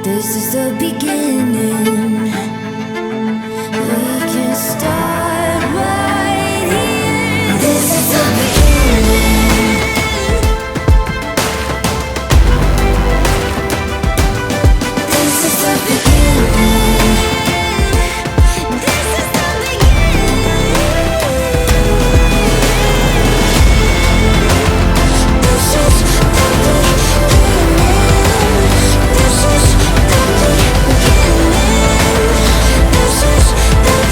This is the beginning. We can start right here. This is the beginning. This is the beginning. This is the beginning. This is the beginning. This is the beginning. This is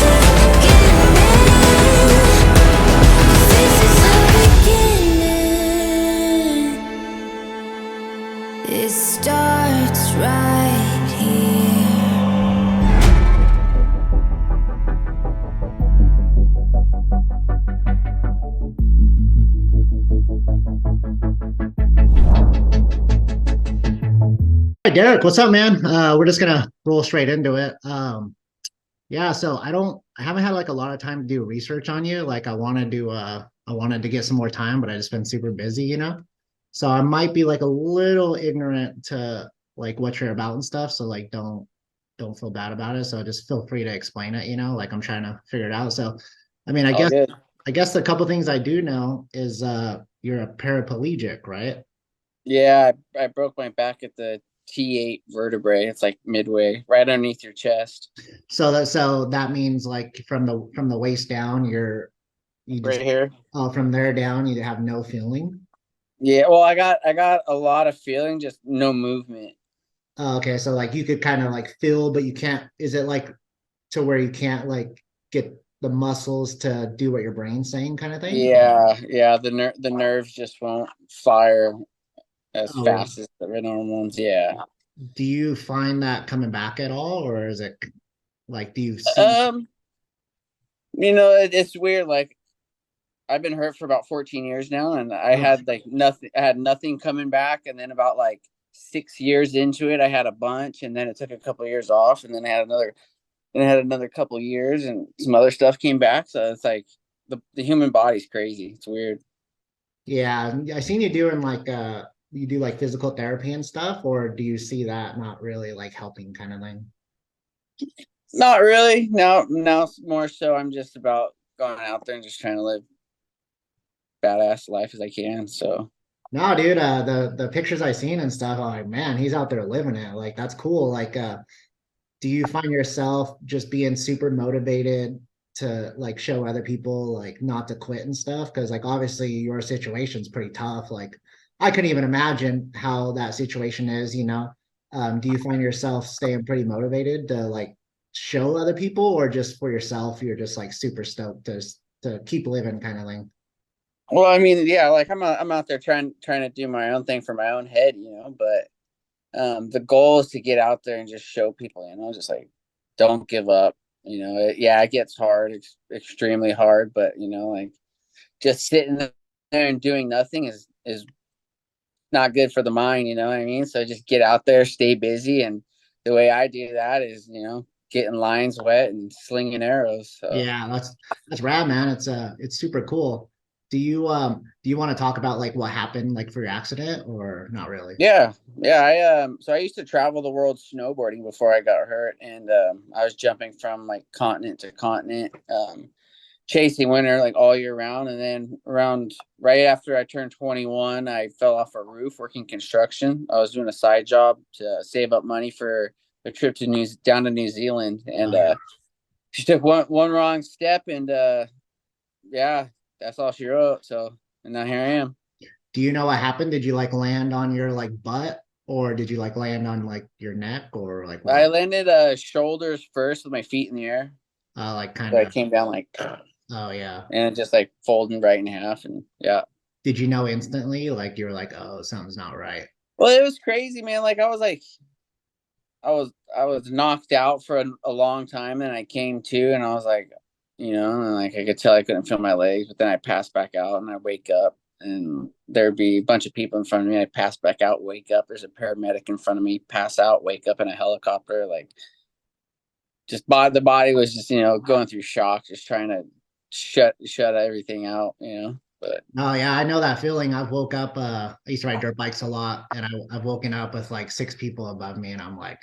the beginning. This is the beginning. It starts right here. Hi, Derek. What's up, man? We're just gonna roll straight into it. Yeah, so I haven't had like a lot of time to do research on you. Like I wanted to get some more time, but I just been super busy, you know? So I might be like a little ignorant to like what you're about and stuff. So like don't feel bad about it. So just feel free to explain it, you know, like I'm trying to figure it out. So I mean, All good. I guess the couple things I do know is you're a paraplegic, right? Yeah, I broke my back at the T8 vertebrae. It's like midway, right underneath your chest, So that means like from the waist down, you just right here. from there down you have no feeling. Yeah, well, I got a lot of feeling, just no movement. Okay, so like you could kind of like feel, but you can't. Is it like to where you can't like get the muscles to do what your brain's saying, kind of thing? Yeah. The nerves just won't fire as Oh, really? fast as the normal ones. Yeah. Do you find that coming back at all, or is it like do you see? Um, it's weird. Like I've been hurt for about 14 years now, and I Oh, had like nothing. I had nothing coming back, and then about like 6 years into it, I had a bunch, and then it took a couple of years off, and then I had another couple of years, and some other stuff came back. So it's like the human body's crazy. It's weird. yeah, I seen you doing like you do like physical therapy and stuff, or do you see that not really like helping kind of thing? Not really. Now more so. I'm just about going out there and just trying to live badass life as I can. So No, dude, the pictures I seen and stuff, I'm like, man, he's out there living it. Like that's cool. Like do you find yourself just being super motivated to like show other people like not to quit and stuff? Because like obviously your situation's pretty tough. Like I couldn't even imagine how that situation is, you know. Do you find yourself staying pretty motivated to like show other people or just for yourself, you're just like super stoked to keep living kind of thing? well, I mean, yeah, like I'm out there trying to do my own thing for my own head, but the goal is to get out there and just show people, just like don't give up. Yeah, it gets hard, extremely hard, but like just sitting there and doing nothing is not good for the mind, you know what I mean? So just get out there, stay busy, and the way I do that is, getting lines wet and slinging arrows. So Yeah, that's rad, man. It's super cool. Do you want to talk about like what happened like for your accident or not really? yeah, I used to travel the world snowboarding before I got hurt, and I was jumping from like continent to continent, chasing winter like all year round. And then around right after I turned 21, I fell off a roof working construction. I was doing a side job to save up money for a trip to down to New Zealand, Oh and yeah. she took one wrong step, and yeah, that's all she wrote. So, and now here I am. Do you know what happened? Did you like land on your like butt or did you like land on like your neck or like I what? landed shoulders first with my feet in the air. Like kind So I of. came down like, Oh yeah. and it just like folding right in half, and yeah. Did you know instantly? Like you were like, oh, something's not right. Well, it was crazy, man. Like I was knocked out for a long time, and I came to, and I was like, and like I could tell I couldn't feel my legs, but then I passed back out, and I wake up, and there'd be a bunch of people in front of me. I pass back out, wake up. There's a paramedic in front of me. Pass out, wake up in a helicopter. Like just the body was just going through shock, just trying to shut everything out. But Oh yeah, I know that feeling. I've woke up, I used to ride dirt bikes a lot and I've woken up with like six people above me and I'm like,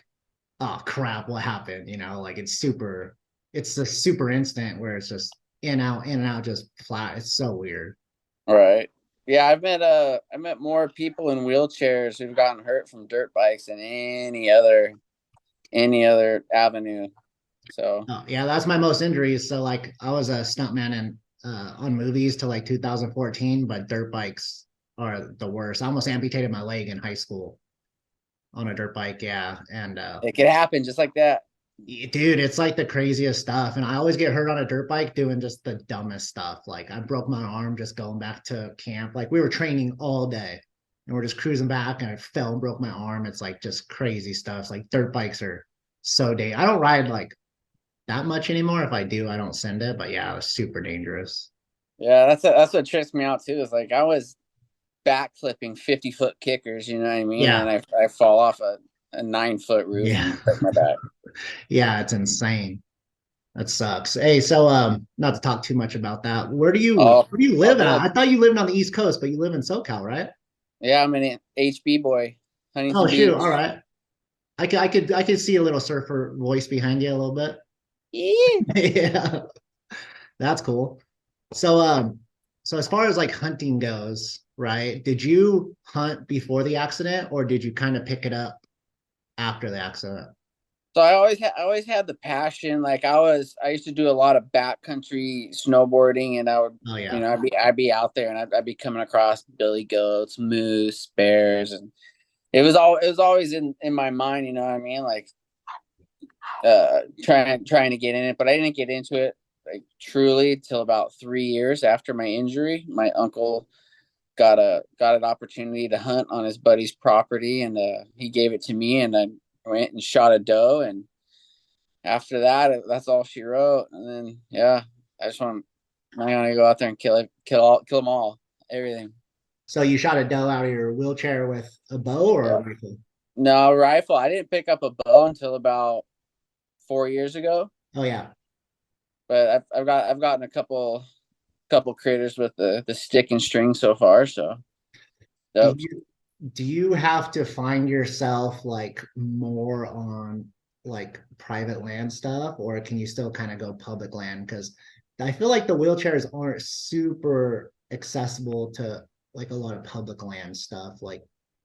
oh crap, what happened? You know, like it's a super instant where it's just in and out, just flat. It's so weird. Right. Yeah, I met more people in wheelchairs who've gotten hurt from dirt bikes than any other avenue. So Oh, yeah, that's my most injuries. So like I was a stuntman in on movies till like 2014, but dirt bikes are the worst. I almost amputated my leg in high school on a dirt bike, yeah. And it could happen just like that. dude, it's like the craziest stuff. And I always get hurt on a dirt bike doing just the dumbest stuff. Like I broke my arm just going back to camp. Like we were training all day and we're just cruising back and I fell and broke my arm. It's like just crazy stuff. It's like dirt bikes are so dangerous. I don't ride like that much anymore. If I do, I don't send it. But yeah, it was super dangerous. Yeah, that's what trips me out too. Is like I was backflipping 50-foot kickers, you know what I mean? Yeah. And I fall off a 9-foot roof Yeah. and break my back. Yeah, it's insane. That sucks. Hey, so not to talk too much about that. Oh, Where do you all live at? good. I thought you lived on the East Coast, but you live in SoCal, right? Yeah, I'm an HB boy, Oh Huntington shoot. Beach. All right. I could see a little surfer voice behind you a little bit. Yeah. Yeah, that's cool. So so as far as like hunting goes, right? Did you hunt before the accident or did you kind of pick it up after the accident? So I always had the passion. Like I used to do a lot of backcountry snowboarding, and I would, Oh you yeah. know, I'd be out there, and I'd be coming across billy goats, moose, bears, and it was always in my mind. You know what I mean? Like trying to get in it, but I didn't get into it like truly till about 3 years after my injury. My uncle got an opportunity to hunt on his buddy's property, and he gave it to me, and I went and shot a doe, and after that, that's all she wrote. And then yeah, I just want to go out there and kill them all, everything. So you shot a doe out of your wheelchair with a bow or a Yeah. rifle? No rifle. I didn't pick up a bow until about 4 years ago, Oh yeah. but I've gotten a couple critters with the stick and string so far. So Do dope. you do you have to find yourself like more on like private land stuff, or can you still kind of go public land? Because I feel like the wheelchairs aren't super accessible to like a lot of public land stuff. Like,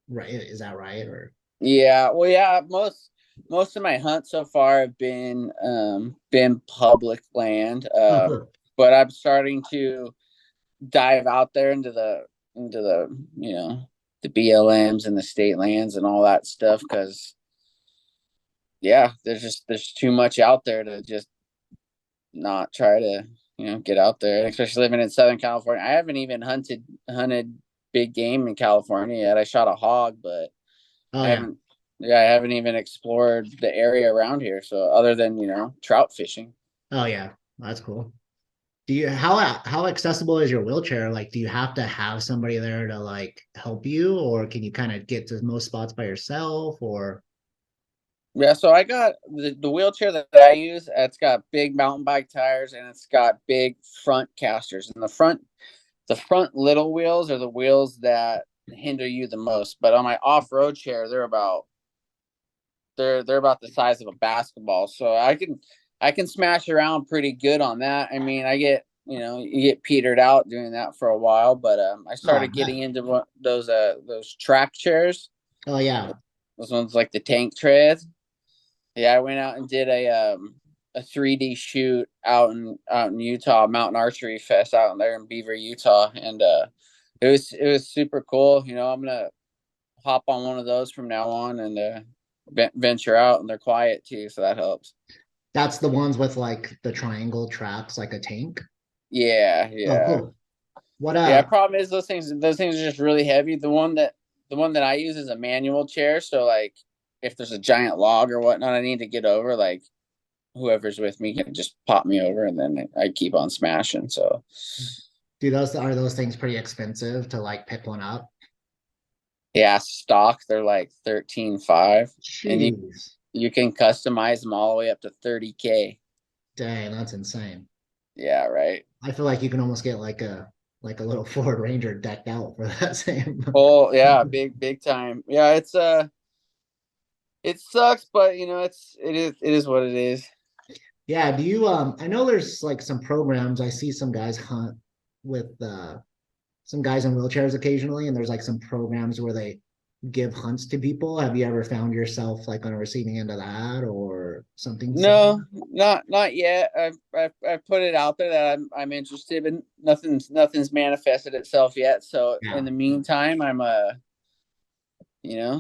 right? Is that right? Or Yeah, well, yeah. Most of my hunts so far have been public land, oh, cool. but I'm starting to dive out there into the you know the BLMs and the state lands and all that stuff because yeah, there's too much out there to just not try to get out there, especially living in Southern California. I haven't even hunted big game in California yet. I shot a hog, but Oh I yeah. haven't yeah, I haven't even explored the area around here. So other than, trout fishing. Oh yeah. That's cool. Do you how accessible is your wheelchair? Like, do you have to have somebody there to like help you, or can you kind of get to most spots by yourself? Or Yeah, so I got the wheelchair that I use, it's got big mountain bike tires and it's got big front casters. And the front little wheels are the wheels that hinder you the most. But on my off-road chair, they're about the size of a basketball. So I can smash around pretty good on that. I mean, you get petered out doing that for a while, but I oh, I started bet. getting into those track chairs. Oh yeah. Those ones like the tank treads. Yeah, I went out and did a 3D shoot out in Utah, Mountain Archery Fest out there in Beaver, Utah, and it was super cool. I'm gonna hop on one of those from now on and venture out, and they're quiet too, so that helps. That's the ones with like the triangle tracks, like a tank. Yeah, Oh, yeah, cool. What yeah. Problem is those things are just really heavy. The one that I use is a manual chair, so like if there's a giant log or whatnot I need to get over, like whoever's with me can just pop me over, and then I keep on smashing. So do those are those things pretty expensive to like pick one up? yeah, stock they're like 13.5, and Jeez. you can customize them all the way up to 30K. Dang, that's insane. Yeah, right. I feel like you can almost get like a little Ford Ranger decked out for that same. Oh yeah, big time. Yeah, it's It sucks, but you know, it is what it is. Yeah, do you I know there's like some programs. I see some guys hunt with some guys in wheelchairs occasionally, and there's like some programs where they give hunts to people. Have you ever found yourself like on a receiving end of that or something similar? No, not yet. I've put it out there that I'm interested, but nothing's manifested itself yet. So Yeah. in the meantime, I'm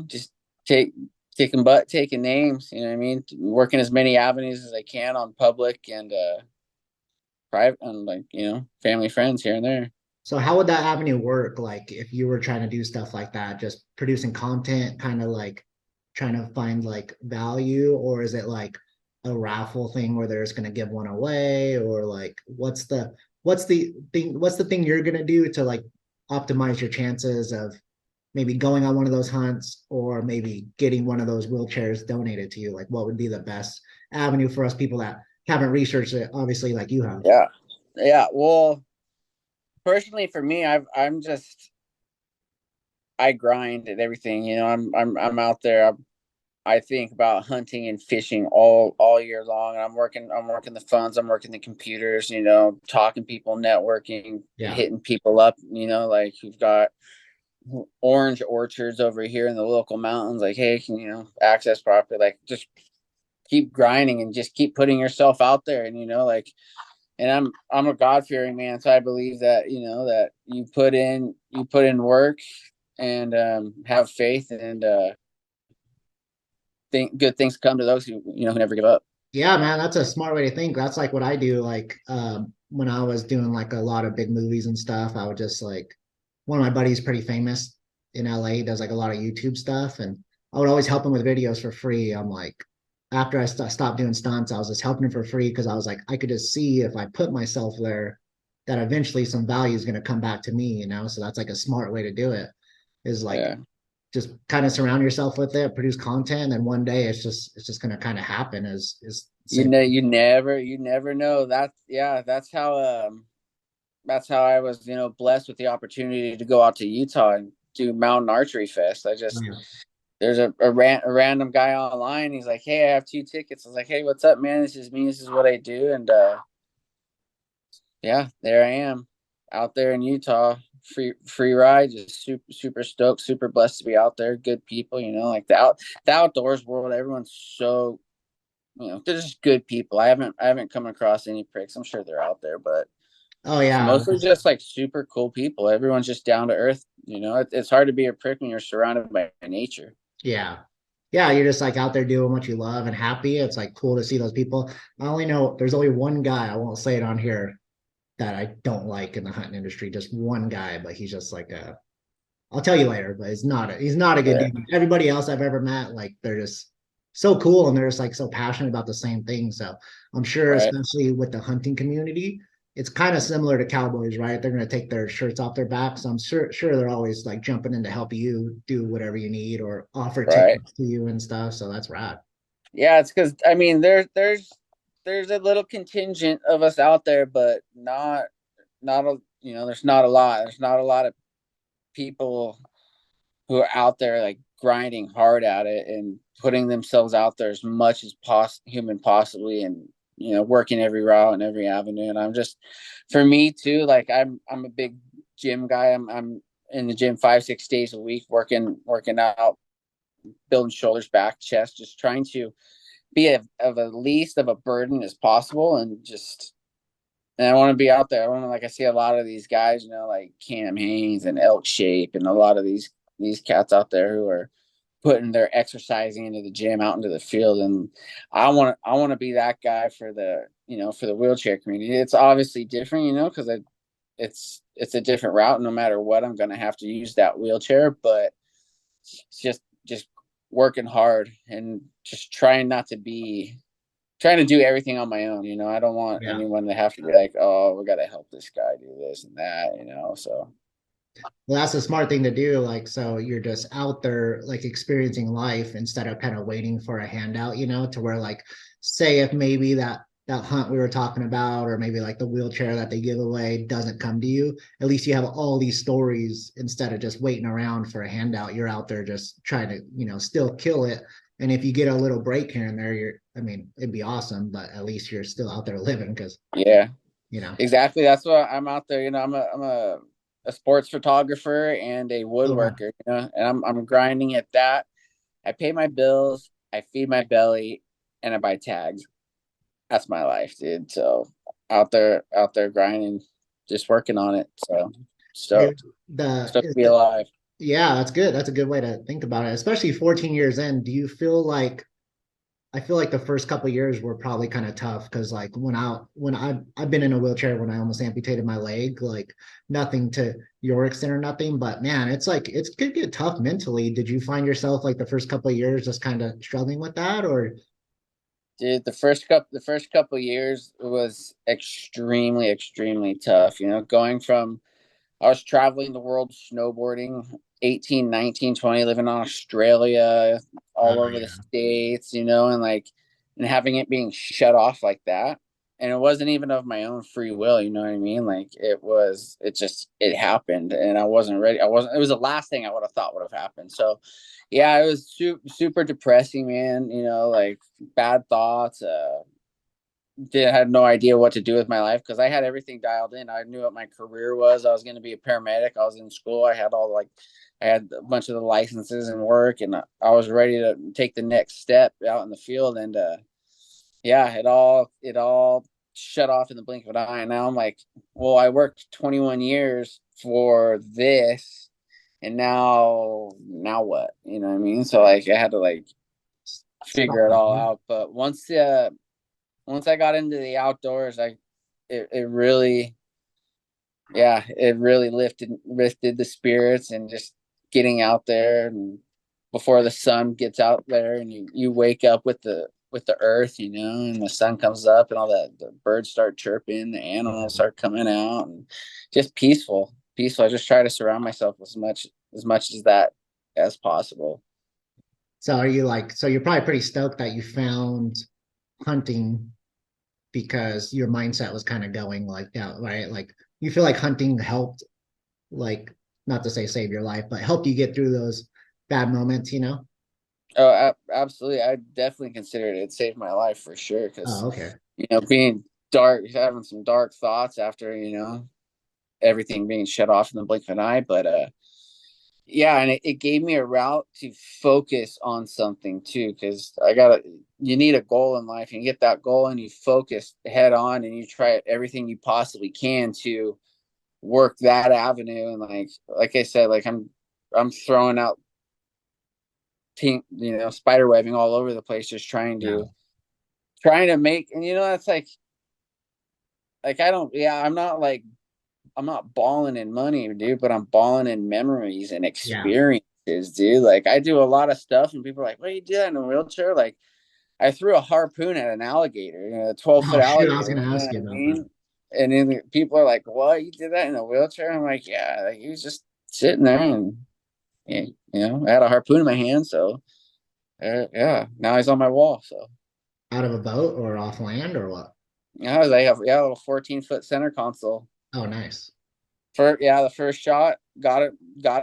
just take kicking butt, taking names. You know what I mean? Working as many avenues as I can on public and private, and like family, friends here and there. So how would that avenue work? Like if you were trying to do stuff like that, just producing content, kind of like trying to find like value, or is it like a raffle thing where they're just gonna give one away, or like what's the thing you're gonna do to like optimize your chances of maybe going on one of those hunts or maybe getting one of those wheelchairs donated to you? Like what would be the best avenue for us people that haven't researched it, obviously, like you have? Yeah, yeah. Well, personally, for me, I grind at everything. I'm out there. I think about hunting and fishing all year long. And I'm working the phones, I'm working the computers, talking people, networking, Yeah. hitting people up, like we've got orange orchards over here in the local mountains, like, hey, can access property, like just keep grinding and just keep putting yourself out there. And like, and I'm a God-fearing man, so I believe that that you put in work and have faith, and think good things come to those who never give up. Yeah, man, that's a smart way to think. That's like what I do. Like when I was doing like a lot of big movies and stuff, I would just like one of my buddies pretty famous in LA, does like a lot of YouTube stuff, and I would always help him with videos for free. I'm like, after I stopped doing stunts, I was just helping him for free because I was like, I could just see if I put myself there, that eventually some value is going to come back to me. So that's like a smart way to do it, is like Yeah. just kind of surround yourself with it, produce content, and one day it's just going to kind of happen. Is You same. know, you never know. That's how I was, blessed with the opportunity to go out to Utah and do Mountain Archery Fest. There's a random guy online. He's like, "Hey, I have 2 tickets." I was like, "Hey, what's up, man? This is me. This is what I do." And yeah, there I am out there in Utah. Free ride, just super stoked, super blessed to be out there. Good people, like the outdoors world. Everyone's so they're just good people. I haven't come across any pricks. I'm sure they're out there, but Oh it's yeah, mostly just like super cool people. Everyone's just down to earth. It's hard to be a prick when you're surrounded by nature. yeah, yeah. You're just like out there doing what you love and happy. It's like cool to see those people. I only know there's only one guy, I won't say it on here, that I don't like in the hunting industry. Just one guy, but he's just like a. I'll tell you later, but he's not a good Yeah, dude. Everybody else I've ever met, like they're just so cool and they're just like so passionate about the same thing. So I'm sure, right, especially with the hunting community, it's kind of similar to cowboys, right? They're gonna take their shirts off their backs. So I'm sure they're always like jumping in to help you do whatever you need or offer right. tickets to you and stuff. So that's rad. Yeah, it's because I mean there's a little contingent of us out there, but not a there's not a lot. There's not a lot of people who are out there like grinding hard at it and putting themselves out there as much as human possibly, and working every route and every avenue. And I'm just, for me too, like I'm a big gym guy. I'm in the gym 5-6 days a week, working out, building shoulders, back, chest, just trying to be of a least of a burden as possible. And I want to be out there. I want to, like, I see a lot of these guys, like Cam Haynes and Elk Shape, and a lot of these cats out there who are putting their exercising into the gym, out into the field. And I want to be that guy for the wheelchair community. It's obviously different, because it's a different route. No matter what, I'm going to have to use that wheelchair, but it's just working hard and just trying to do everything on my own. I don't want Yeah. anyone to have to be like, "Oh, we got to help this guy do this and that," So Well, that's a smart thing to do. Like, so you're just out there, like experiencing life instead of kind of waiting for a handout, to where like, say if maybe that hunt we were talking about, or maybe like the wheelchair that they give away doesn't come to you, at least you have all these stories instead of just waiting around for a handout. You're out there just trying to, still kill it And if you get a little break here and there, I mean, it'd be awesome, but at least you're still out there living because, Yeah, you know. exactly. That's what I'm out there. I'm a sports photographer and a Oh, wow. woodworker. And I'm grinding at that. I pay my bills, I feed my belly, and I buy tags. That's my life, dude. So out there grinding, just working on it. So Dude, stoked, the stoked to is be the alive. yeah, that's good. That's a good way to think about it, especially 14 years in. Do you feel like I feel like the first couple of years were probably kind of tough because like I've been in a wheelchair when I almost amputated my leg, like nothing to your extent or nothing, but man, it's like it could get tough mentally. Did you find yourself like the first couple of years just kind of struggling with that or Dude, the first couple years was extremely, extremely tough. Going from I was traveling the world snowboarding, 18, 19, 20, living in Australia, all over the yeah. States, and having it being shut off like that. And it wasn't even of my own free will, you know what I mean? Like it happened and I wasn't ready. It was the last thing I would have thought would have happened. So yeah, it was super depressing, man, like bad thoughts, had no idea what to do with my life because I had everything dialed in. I knew what my career was. I was going to be a paramedic. I was in school. I had a bunch of the licenses and work, and I was ready to take the next step out in the field. And yeah, it all shut off in the blink of an eye. And now I'm like, well, I worked 21 years for this, and now what? You know what I mean? So like, I had to like figure it Stop. all out. But once I got into the outdoors, it really, yeah, it really lifted the spirits and just getting out there and before the sun gets out there and you wake up with the earth, and the sun comes up and all that the birds start chirping, the animals start coming out and just peaceful. Peaceful. I just try to surround myself with as much as that as possible. So are you like so you're probably pretty stoked that you found hunting because your mindset was kind of going like that, right? Like you feel like hunting helped, like not to say save your life, but helped you get through those bad moments, you know? Oh, absolutely. I definitely consider it saved my life for sure. Because Oh, okay. being dark, having some dark thoughts after everything being shut off in the blink of an eye. But yeah, and it gave me a route to focus on something too. Because you need a goal in life, and you get that goal, and you focus head on, and you try everything you possibly can to work that avenue. And like I said, like I'm throwing out team, spider webbing all over the place, just Yeah. trying to make, and that's like I don't, yeah, I'm not balling in money, dude, but I'm balling in memories and Yeah. experiences, dude. Like I do a lot of stuff, and people are like, "What do you do that in a wheelchair?" Like I threw a harpoon at an alligator, a 12-foot Oh shoot, I was alligator. gonna You know ask what you I about that. mean? And then people are like, "What? You did that in a wheelchair?" I'm like, "Yeah." Like he was just sitting there, and yeah, I had a harpoon in my hand, so yeah. Now he's on my wall, so. Out of a boat or off land or what? Yeah, they have a little 14-foot center console. Oh, nice. The first shot got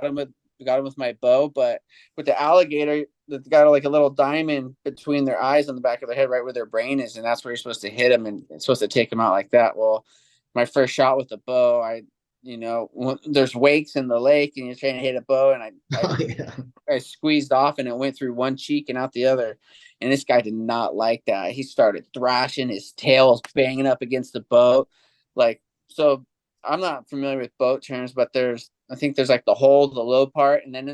him with my bow, but with the alligator, that's got like a little diamond between their eyes on the back of their head, right where their brain is, and that's where you're supposed to hit them, and it's supposed to take them out like that. Well, my first shot with the bow, there's wakes in the lake, and you're trying to hit a bow, and Oh yeah. I squeezed off and it went through one cheek and out the other. And this guy did not like that. He started thrashing, his tail was banging up against the boat. Like, so I'm not familiar with boat terms, but I think there's like the hole, the low part, and then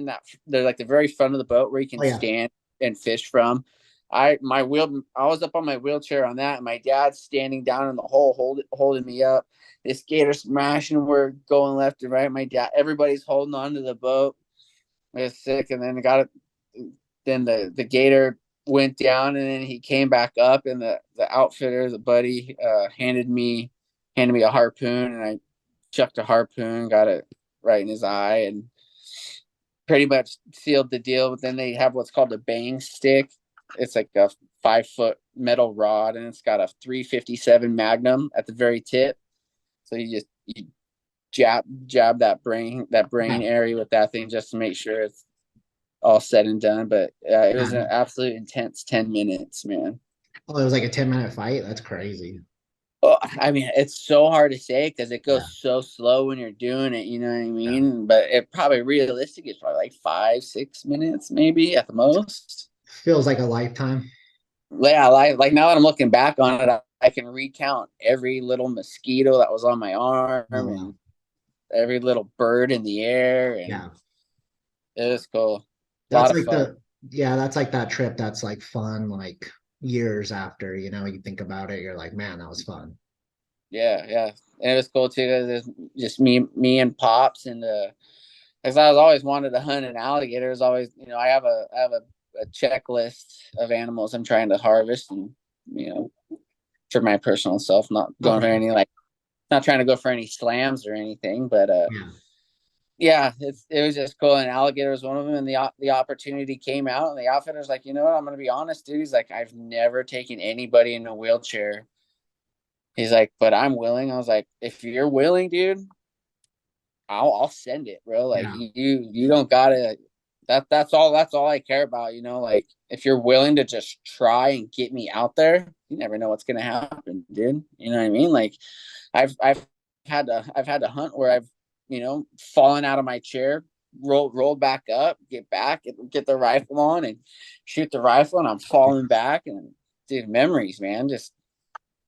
there's like the very front of the boat where you can Oh yeah. stand and fish from. I was up on my wheelchair on that, and my dad's standing down in the hole, holding me up. This gator smashing, we're going left and right. My dad, everybody's holding on to the boat. It was sick, and then got it. Then the gator went down, and then he came back up, and the outfitter, the buddy, handed me a harpoon, and I chucked a harpoon, got it right in his eye, and pretty much sealed the deal. But then they have what's called a bang stick. It's like a 5-foot metal rod, and it's got a 357 Magnum at the very tip. So you jab that brain Yeah. area with that thing just to make sure it's all said and done. But it was Yeah. an absolute intense 10 minutes, man. Oh, it was like a 10-minute fight. That's crazy. Oh, I mean, it's so hard to say because it Yeah. goes so slow when you're doing it. You know what I Yeah. mean? But it probably realistic is probably like 5, 6 minutes, maybe at the most. Feels like a lifetime. Yeah, like now that I'm looking back on it, I can recount every little mosquito that was on my arm Oh, wow. and every little bird in the air, and Yeah. it was cool. A That's lot of like fun. yeah, that's like that trip that's like fun, like years after, you think about it, you're like, man, that was fun. Yeah, yeah, and it was cool too because it's just me and pops, and because I was always wanted to hunt an alligator. It's always, I have a checklist of animals I'm trying to harvest, and you know, for my personal self, not going for Okay. any like, not trying to go for any slams or anything, but Yeah. yeah, it was just cool. And alligator was one of them, and the opportunity came out, and the outfitter's like, you know what, I'm gonna be honest, dude. He's like, I've never taken anybody in a wheelchair. He's like, but I'm willing. I was like, if you're willing, dude, I'll send it, bro. Like Yeah. you don't gotta. That's all I care about. Like if you're willing to just try and get me out there, you never know what's gonna happen, dude. You know what I mean? Like I've had to hunt where I've fallen out of my chair, roll back up, get back, get the rifle on, and shoot the rifle, and I'm falling back, and dude, memories, man. Just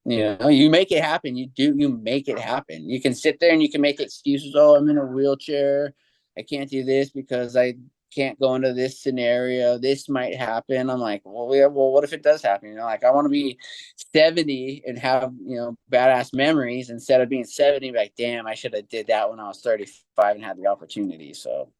you make it happen. You make it happen. You can sit there and you can make excuses. Oh, I'm in a wheelchair. I can't do this because I can't go into this scenario. This might happen. I'm like, well, yeah, well, what if it does happen? Like I want to be 70 and have, badass memories instead of being 70, like, damn, I should have did that when I was 35 and had the opportunity. So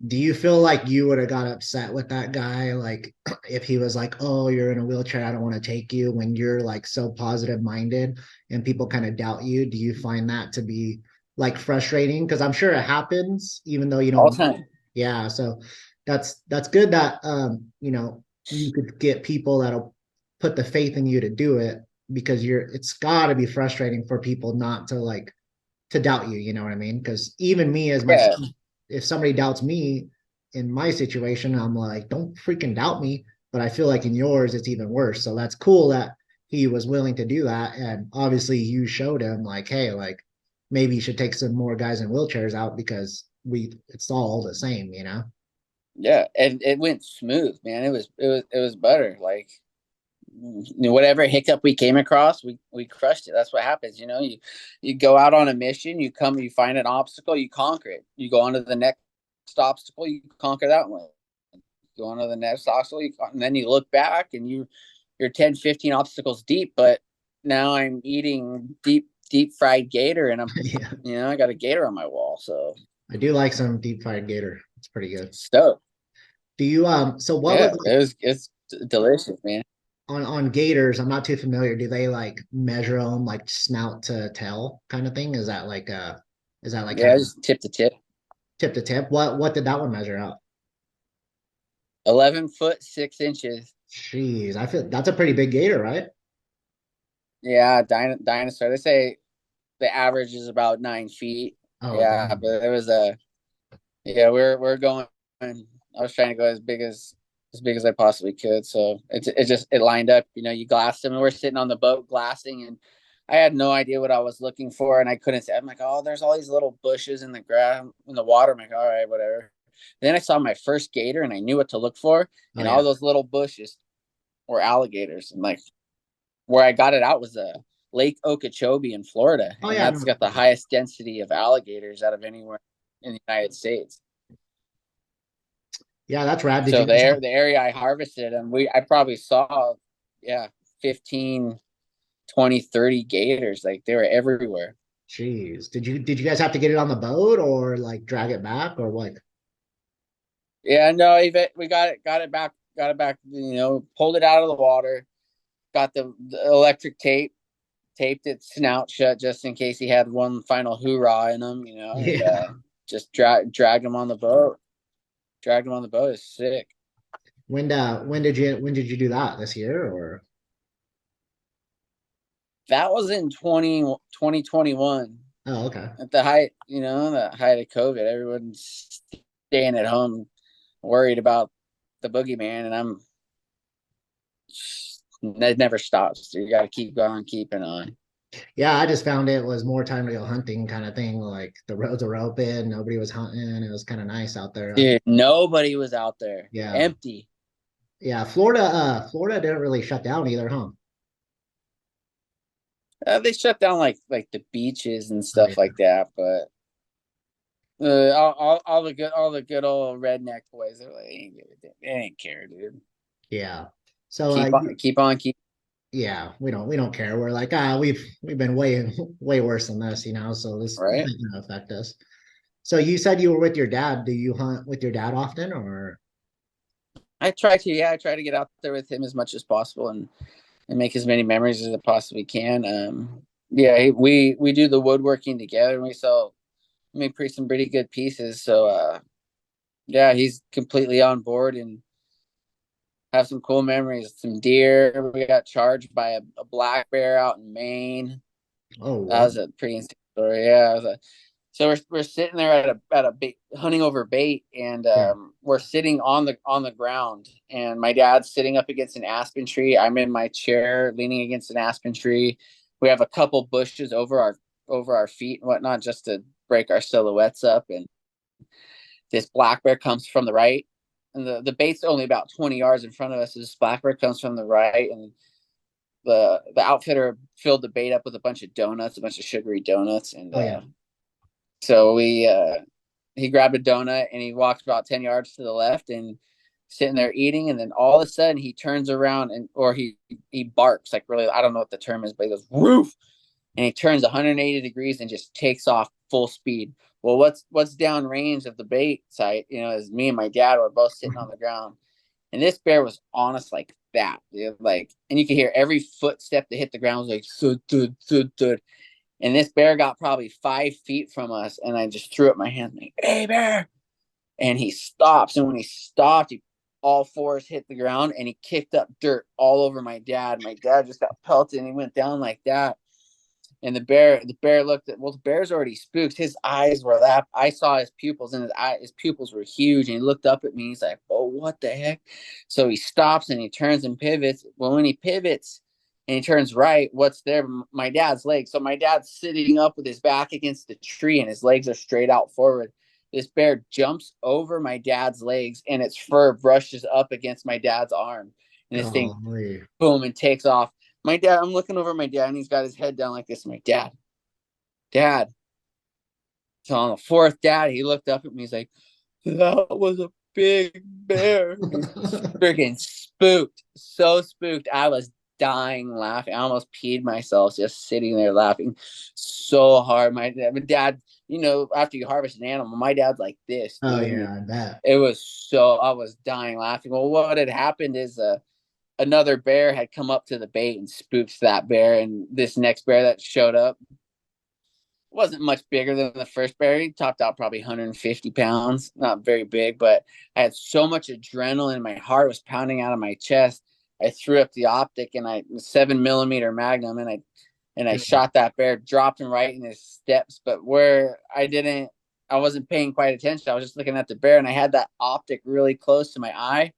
Do you feel like you would have got upset with that guy? Like if he was like, oh, you're in a wheelchair, I don't want to take you, when you're like so positive minded and people kind of doubt you, do you find that to be like frustrating? Because I'm sure it happens, even though you all don't. time. Yeah, so that's good that you could get people that'll put the faith in you to do it, because it's got to be frustrating for people not to like to doubt you, you know what I mean? Because even me as myself, Yeah. if somebody doubts me in my situation, I'm like, don't freaking doubt me. But I feel like in yours, it's even worse. So that's cool that he was willing to do that. And obviously you showed him like, hey, like maybe you should take some more guys in wheelchairs out because it's all the same, you know? Yeah. And it went smooth, man. It was butter. Like, whatever hiccup we came across, we crushed it. That's what happens. You go out on a mission, you find an obstacle, you conquer it. You go on to the next obstacle, you conquer that one. Go on to the next obstacle, and then you look back and you're 10, 15 obstacles deep. But now I'm eating deep fried gator, and Yeah. I got a gator on my wall. So I do like some deep fried gator. It's pretty good. stoked. Do you so what was Yeah, like it's delicious, man. on gators? I'm not too familiar. Do they like measure them like snout to tail kind of thing? Is that like kind Yeah, of just tip to tip. tip to tip? What did that one measure out? 11 foot 6 inches. Jeez, I feel that's a pretty big gator, right? Yeah, dinosaur. They say the average is about 9 feet. Oh, Yeah, dang. but it was yeah, we're going. I was trying to go as big as I possibly could. So it lined up. You glassed them, and we're sitting on the boat glassing, and I had no idea what I was looking for, and I couldn't say. I'm like, oh, there's all these little bushes in the ground in the water. I'm like, all right, whatever. Then I saw my first gator, and I knew what to look for, Oh and all yeah. those little bushes were alligators, and like where I got it out was Lake Okeechobee in Florida, Oh and yeah, that's no. got the highest density of alligators out of anywhere in the United States. Yeah, that's rad. Did So you the guys have the area I harvested, and I probably saw, yeah, 15, 20, 30 gators. Like they were everywhere. jeez. Did you guys have to get it on the boat or like drag it back or what? Yeah, no, even we got it back. Pulled it out of the water. Got the electric tape, taped its snout shut just in case he had one final hoorah in him. And Yeah. just dragged him on the boat. Dragged him on the boat. It's sick. When did you do that this year or That was in 2021 oh okay. at the height of COVID. Everyone's staying at home worried about the boogeyman, and it never stops. So you got to keep going, keeping on. Yeah, I just found it was more time to go hunting kind of thing. Like the roads were open, nobody was hunting. It was kind of nice out there. Dude, nobody was out there. Yeah. Empty. Yeah, Florida didn't really shut down either, huh? They shut down like the beaches and Oh stuff yeah. like that, but all the good old redneck boys, they're like, they ain't care, dude. Yeah. So Keep. yeah, we don't care. We're like, we've been way worse than this, you know, so this Right. ain't gonna affect us. So you said you were with your dad. Do you hunt with your dad often or I try to get out there with him as much as possible and make as many memories as I possibly can. Yeah, we do the woodworking together, and we make some pretty good pieces. So yeah, he's completely on board and have some cool memories. Some deer. We got charged by a black bear out in Maine. oh That what? was a pretty insane story. Yeah, so we're sitting there at a bait, hunting over bait, and Yeah. we're sitting on the ground, and my dad's sitting up against an aspen tree. I'm in my chair leaning against an aspen tree. We have a couple bushes over our feet and whatnot just to break our silhouettes up, and this black bear comes from the right, and the bait's only about 20 yards in front of us. This black bear comes from the right, and the outfitter filled the bait up with a bunch of donuts, a bunch of sugary donuts, and Oh yeah. so he grabbed a donut and he walked about 10 yards to the left and sitting there eating, and then all of a sudden he turns around or he barks like really, I don't know what the term is, but he goes roof, and he turns 180 degrees and just takes off full speed. Well, what's downrange of the bait site, is me and my dad were both sitting on the ground, and this bear was on us like that, dude. Like, and you could hear every footstep that hit the ground was like thud, thud, thud, thud. And this bear got probably 5 feet from us, and I just threw up my hand like, "Hey, bear!" And he stops, and when he stopped, all fours hit the ground, and he kicked up dirt all over my dad. My dad just got pelted, and he went down like that. And the bear looked at, well, the bear's already spooked. His eyes were that, I saw his pupils, and his pupils were huge. And he looked up at me. He's like, "Oh, what the heck?" So he stops and he turns and pivots. Well, when he pivots and he turns right, what's there? My dad's legs. So my dad's sitting up with his back against the tree, and his legs are straight out forward. This bear jumps over my dad's legs, and its fur brushes up against my dad's arm. And this thing, Golly. boom, and takes off. My dad, I'm looking over at my dad, and he's got his head down like this. I'm like, Dad. So on the fourth dad, he looked up at me. He's like, "That was a big bear." He's freaking spooked. So spooked. I was dying laughing. I almost peed myself just sitting there laughing so hard. My dad, after you harvest an animal, my dad's like this, Oh dude. yeah, I bet. I was dying laughing. Well, what had happened is another bear had come up to the bait and spooked that bear. And this next bear that showed up wasn't much bigger than the first bear. He topped out probably 150 pounds. Not very big, but I had so much adrenaline. My heart was pounding out of my chest. I threw up the optic and 7mm Magnum, and I shot that bear, dropped him right in his steps. But where I wasn't paying quite attention. I was just looking at the bear, and I had that optic really close to my eye.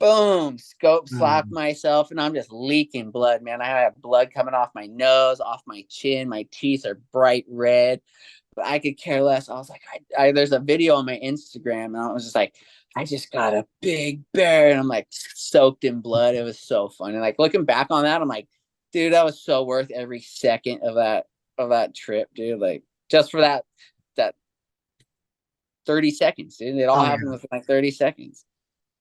Boom, scope slapped myself, and I'm just leaking blood, man. I have blood coming off my nose, off my chin. My teeth are bright red, but I could care less. I was like, there's a video on my Instagram, and I was just like, I just got a big bear, and I'm like soaked in blood. It was so funny. Like looking back on that, I'm like, dude, that was so worth every second of that trip, dude. Like just for that 30 seconds, dude. It all Oh happened yeah. within like 30 seconds.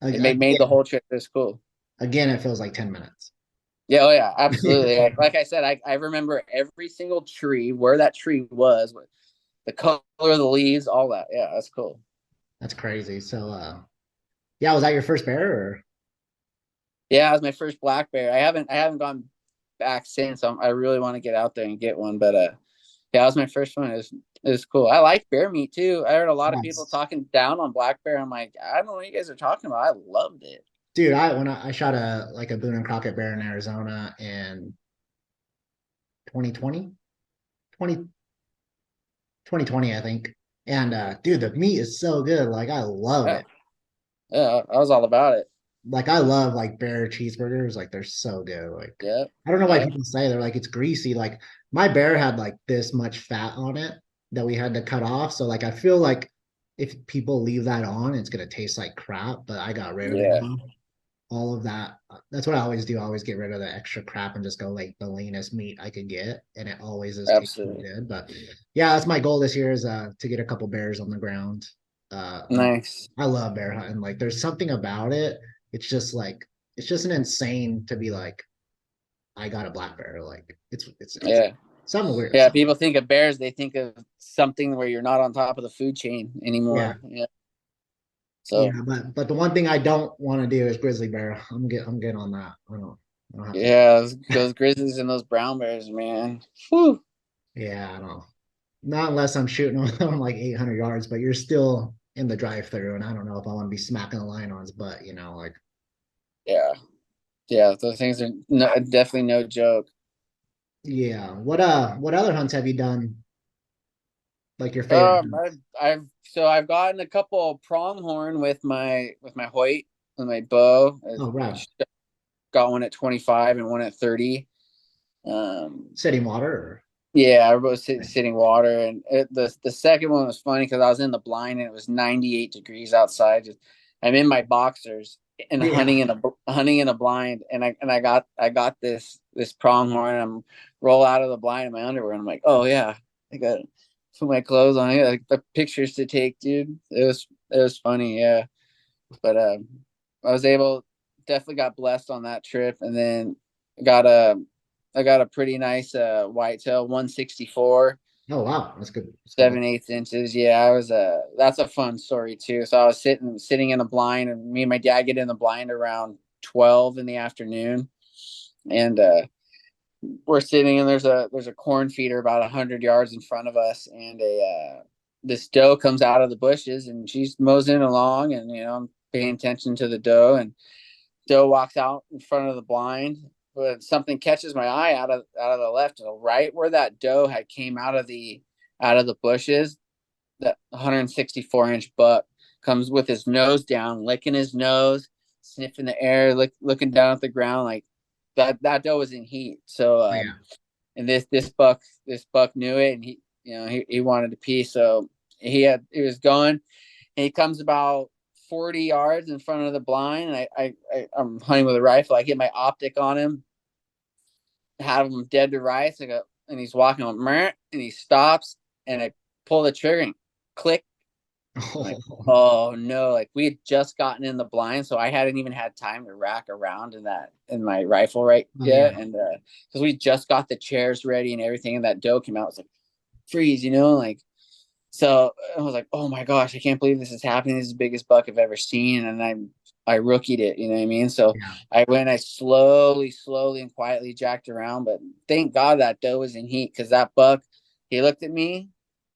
It made the Again, whole trip this cool. again, it feels like 10 minutes. Yeah, oh yeah, absolutely. Like I said, I remember every single tree, where that tree was, the color of the leaves, all that. Yeah, that's cool. That's crazy. So yeah, was that your first bear or Yeah, it was my first black bear. I haven't gone back since. I really want to get out there and get one, but yeah, that was my first one. It was cool. I like bear meat too. I heard a lot of people yes. talking down on black bear. I'm like, I don't know what you guys are talking about. I loved it. Dude, when I shot a Boone and Crockett bear in Arizona in 2020, 2020, I think. And dude, the meat is so good. Like I love Yeah. it. Yeah, I was all about it. Like I love like bear cheeseburgers. Like they're so good. Like Yep. I don't know why Yep. people say they're like it's greasy. Like my bear had like this much fat on it that we had to cut off. So like I feel like if people leave that on, it's gonna taste like crap. But I got rid of Yeah. all of that. That's what I always do. I always get rid of the extra crap and just go like the leanest meat I could get, and it always is tasting Absolutely. good. But yeah, that's my goal this year is to get a couple bears on the ground. Nice. I love bear hunting. Like there's something about it. It's just like it's just an insane to be like I got a black bear. Like it's Yeah. something weird. Yeah. People think of bears, they think of something where you're not on top of the food chain Yeah, anymore. Yeah. yeah. So But the one thing I don't want to do is grizzly bear. I'm good on that. I don't have to. yeah, those grizzlies and those brown bears, man. Whew. Yeah, I don't. Not unless I'm shooting them like 800 yards, but you're still in the drive-through, and I don't know if I want to be smacking a lion on his butt. Like Yeah. Yeah. Those things are definitely no joke. yeah. What other hunts have you done? Like your favorite hunts? I've gotten a couple pronghorn with my Hoyt and my bow. I Oh, right. got one at 25 and one at 30. Um, City water. yeah, I was sitting water, and the second one was funny because I was in the blind and it was 98 degrees outside. I'm in my boxers and Yeah. hunting in a blind, and I got this pronghorn. And I'm roll out of the blind in my underwear, and I'm like, oh yeah, I got to put my clothes on. I got the pictures to take, dude. It was funny, yeah. But I was able, definitely got blessed on that trip, and then got a I got a pretty nice whitetail 164 Oh wow, that's good. That's good. 7/8 inches. Yeah, I was that's a fun story too. So I was sitting in a blind, and me and my dad get in the blind around 12 in the afternoon, and we're sitting, and there's a corn feeder about 100 yards in front of us, and a this doe comes out of the bushes, and she's moseying along, and I'm paying attention to the doe, and doe walks out in front of the blind, but something catches my eye out of the left, and right where that doe had came out of the bushes. That 164-inch buck comes with his nose down, licking his nose, sniffing the air, looking down at the ground like that doe was in heat. So Yeah. and this buck knew it, and he wanted to pee, so he was going, and he comes about 40 yards in front of the blind, and I'm hunting with a rifle. I get my optic on him, have him dead to rights. I go, and he's walking on, and he stops, and I pull the trigger, and click. I'm like, Oh, oh no! Like we had just gotten in the blind, so I hadn't even had time to rack around in my rifle right oh yeah. yet, and because we just got the chairs ready and everything, and that doe came out, I was like, freeze, like. So I was like, oh my gosh, I can't believe this is happening. This is the biggest buck I've ever seen. And I rookied it, you know what I mean? So Yeah. I slowly and quietly jacked around. But thank God that doe was in heat, because that buck, he looked at me,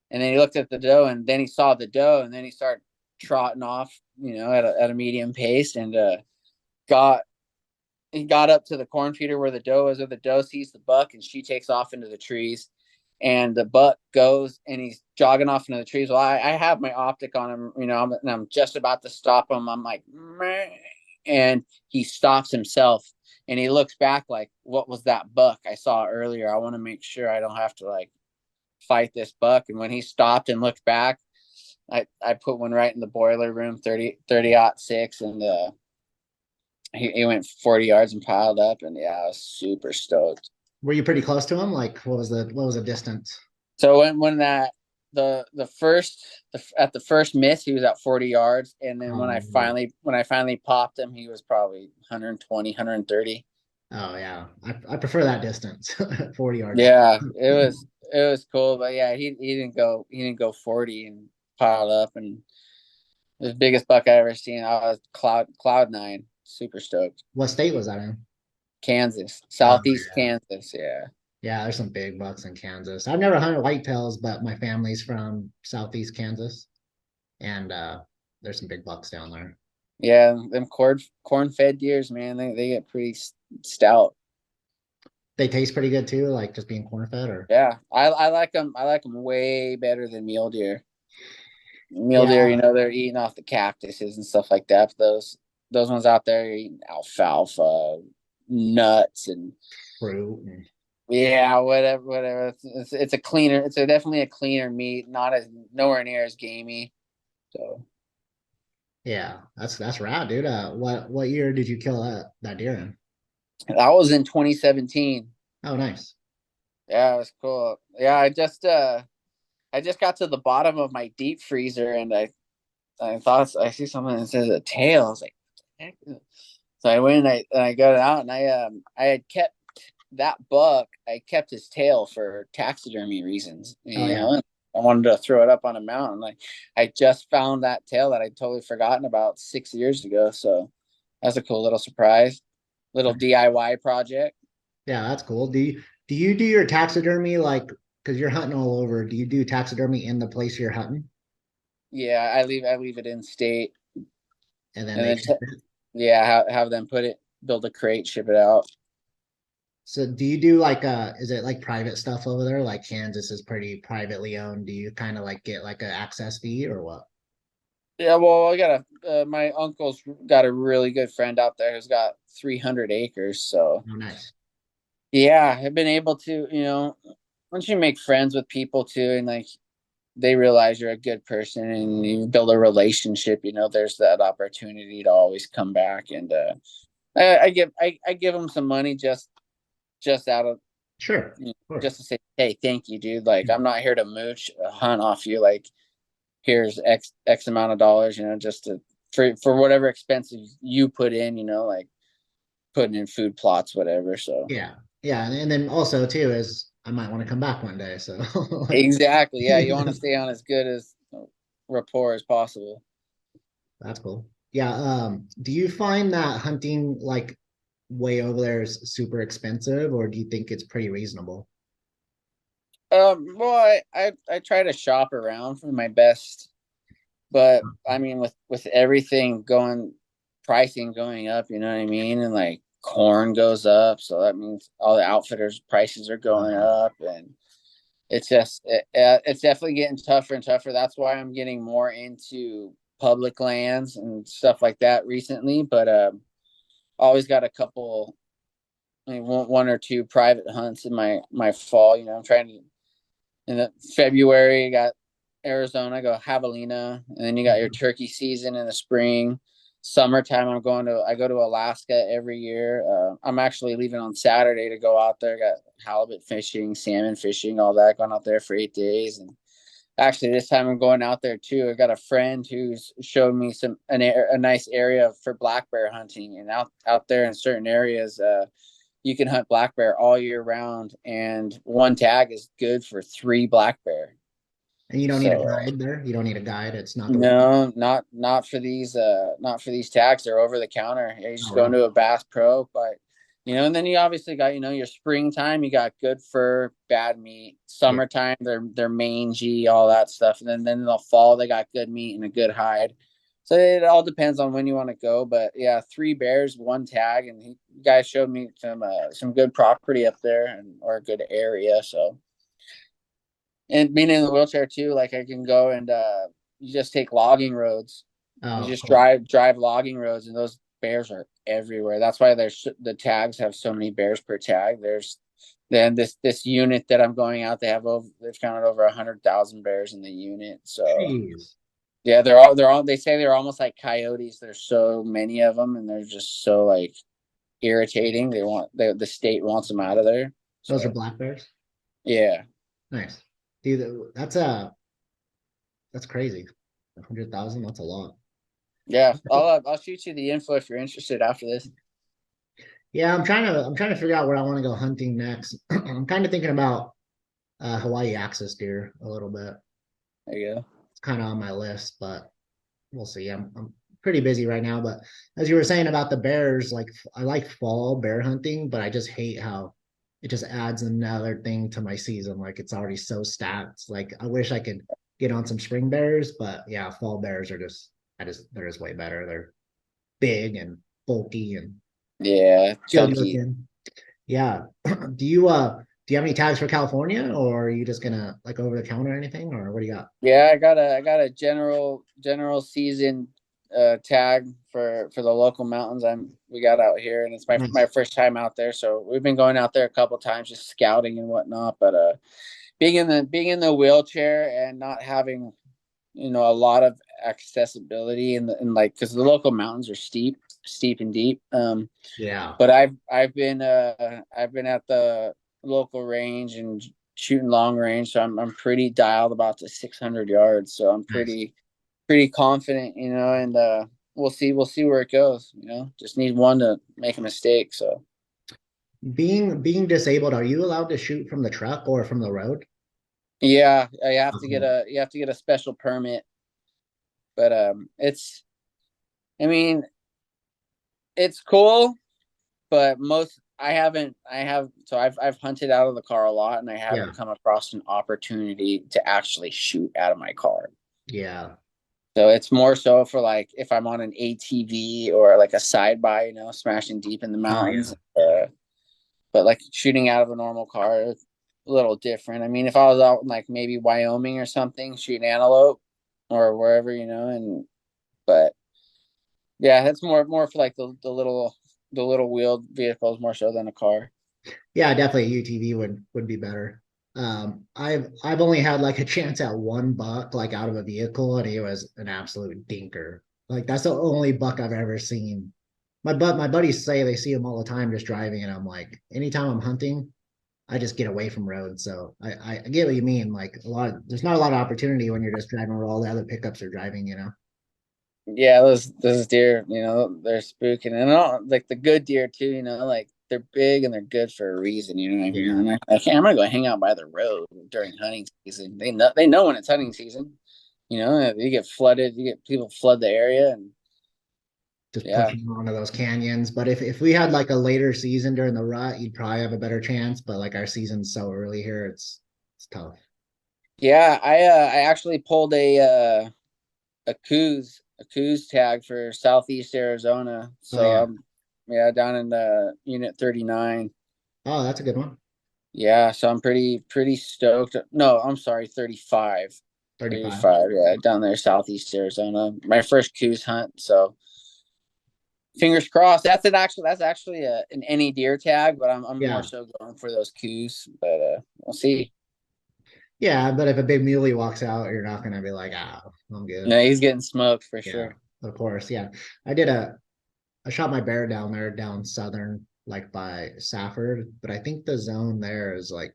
and then he looked at the doe, and then he saw the doe, and then he started trotting off, at a medium pace, and got he got up to the corn feeder where the doe is, or the doe sees the buck, and she takes off into the trees, and the buck goes, and he's jogging off into the trees. Well, I have my optic on him, and I'm just about to stop him. I'm like, meh, and he stops himself, and he looks back like, what was that buck I saw earlier? I want to make sure I don't have to like fight this buck. And when he stopped and looked back, I put one right in the boiler room, 30-06, and he went 40 yards and piled up, and yeah, I was super stoked. Were you pretty close to him? Like, what was the distance? So when that at the first miss, he was at 40 yards, and then Oh, when I finally popped him, he was probably 120, 130. oh yeah. I prefer that distance. 40 yards. Yeah, it was cool, but yeah, he didn't go 40 and piled up, and it was the biggest buck I ever seen. I was cloud nine, super stoked. What state was that in? Kansas, Oh southeast yeah. Kansas, yeah. Yeah, there's some big bucks in Kansas. I've never hunted whitetails, but my family's from southeast Kansas, and there's some big bucks down there. Yeah, them corn fed deers, man, they get pretty stout. They taste pretty good too, like just being corn fed or Yeah, I like them. I like them way better than mule deer. Mule deer, Yeah, they're eating off the cactuses and stuff like that. But those ones out there are eating alfalfa, nuts, and fruit. And, yeah, whatever. It's a cleaner. It's definitely a cleaner meat, not as nowhere near as gamey. So yeah, that's rad, dude. What year did you kill that deer in? that was in 2017. Oh, nice. Yeah, it was cool. Yeah, I just got to the bottom of my deep freezer and I thought I see something that says a tail. I was like, heck? So I went and I got it out and I had kept that buck. I kept his tail for taxidermy reasons. Oh, You yeah. know, I wanted to throw it up on a mountain. Like I just found that tail that I'd totally forgotten about 6 years ago. So that's a cool little surprise, little DIY project. Yeah, that's cool. Do you do your taxidermy like because you're hunting all over? Do you do taxidermy in the place you're hunting, Yeah, I leave it in state, and then and they then ship it? yeah, have them build a crate, ship it out. So do you do like is it like private stuff over there? Like Kansas is pretty privately owned. Do you kind of like get like an access fee or what? Yeah, well, I got my uncle's got a really good friend out there who's got 300 acres. So Oh, nice. yeah, I've been able to, once you make friends with people too, and like they realize you're a good person and you build a relationship, there's that opportunity to always come back. And I give them some money just out of, Sure. you know, Of course. just to say, hey, thank you, dude. Like I'm not here to mooch a hunt off you. Like here's X amount of dollars, just to for whatever expenses you put in, like putting in food plots, whatever. So Yeah. Yeah. And then also too is I might want to come back one day. So like exactly, yeah, you want to stay on as good as rapport as possible. that's cool. Yeah. Do you find that hunting like way over there is super expensive, or do you think it's pretty reasonable? Well, I try to shop around for my best, but I mean with everything pricing going up, you know what I mean, and like corn goes up, so that means all the outfitters' prices are going Yeah. up, and it's definitely getting tougher and tougher. That's why I'm getting more into public lands and stuff like that recently. But always got a couple, I mean, one or two private hunts in my fall. I'm trying to in the February. You got Arizona, go javelina, and then you got your turkey season in the spring. Summertime, I go to Alaska every year. I'm actually leaving on Saturday to go out there. Got halibut fishing, salmon fishing, all that. Going out there for 8 days, and actually this time I'm going out there too. I got a friend who's showed me a nice area for black bear hunting, and out there in certain areas, you can hunt black bear all year round, and one tag is good for 3 black bear. And you don't need a So guide there. You don't need a guide. It's not the. no, not for these tags. They're over the counter. You Oh, just go wow. into a Bass Pro, but and then you obviously got, your springtime, you got good fur, bad meat. Yeah. Summertime, they're mangy, all that stuff. And then in the fall, they got good meat and a good hide. So it all depends on when you want to go. But yeah, 3 bears, one tag, and guys showed me some good property up there or a good area. So and being in the wheelchair too, like I can go and you just take logging roads. You Oh, just cool. drive logging roads, and those bears are everywhere. That's why the tags have so many bears per tag. There's then this unit that I'm going out, they've counted over 100,000 bears in the unit. So Jeez. yeah, they're all they say they're almost like coyotes. There's so many of them, and they're just so like irritating. The state wants them out of there. Those are So black bears. yeah. Nice. Dude, that's crazy. 100,000, that's a lot. Yeah, I'll shoot you the info if you're interested after this. Yeah, I'm trying to figure out where I want to go hunting next. I'm kind of thinking about Hawaii axis deer a little bit. There you go. It's kind of on my list, but we'll see. I'm pretty busy right now, but as you were saying about the bears, like I like fall bear hunting, but I just hate how it just adds another thing to my season. Like it's already so stacked. Like I wish I could get on some spring bears, but yeah, fall bears are they're just way better. They're big and bulky and Yeah, good chunky. looking. Yeah. Do you Do you have any tags for California, or are you just gonna like over the counter or anything, or what do you got? Yeah, I got a general season tag for the local mountains we got out here, and it's my Nice. first time out there. So we've been going out there a couple times just scouting and whatnot. But being in the wheelchair and not having a lot of accessibility and like because the local mountains are steep and deep. Yeah. But I've been at the local range and shooting long range, so I'm pretty dialed about the 600 yards. So I'm Nice. pretty confident, and we'll see where it goes. Just need one to make a mistake. So Being disabled, are you allowed to shoot from the truck or from the road? yeah, you have to get a special permit, but I mean, it's cool, but I've hunted out of the car a lot, and I Yeah. haven't come across an opportunity to actually shoot out of my car. Yeah. So it's more so for like if I'm on an ATV or like a side by, smashing deep in the Oh yeah. mountains. But like shooting out of a normal car is a little different. I mean, if I was out in like maybe Wyoming or something, shooting antelope or wherever, but yeah, that's more for like the little wheeled vehicles more so than a car. Yeah, definitely UTV would be better. I've only had like a chance at one buck like out of a vehicle, and he was an absolute dinker. Like that's the only buck I've ever seen. My buddies say they see him all the time just driving, and I'm like, anytime I'm hunting, I just get away from roads. So I get what you mean. Like there's not a lot of opportunity when you're just driving where all the other pickups are driving. Yeah, those deer, they're spooking, and all, like the good deer too. Like they're big and they're good for a reason. You know what I mean? Yeah. And I'm gonna go hang out by the road during hunting season. They know when it's hunting season. You get flooded, you get people flood the area, and Just yeah, pushing onto those canyons. But if we had like a later season during the rut, you'd probably have a better chance. But like our season's so early here, it's tough. yeah. I actually pulled a coos tag for Southeast Arizona. Oh So yeah. I'm yeah down in the unit 39. Oh, that's a good one. Yeah, so I'm pretty stoked. No, I'm sorry, 35. 35. 35, yeah, down there, Southeast Arizona. My first coos hunt, so fingers crossed. That's actually an any deer tag, but I'm more Yeah. so going for those coos. But we'll see. Yeah, but if a big muley walks out, you're not gonna be like, I'm good. No, he's getting smoked for Yeah, sure. of course. Yeah. I shot my bear down there down southern, like by Safford, but I think the zone there is like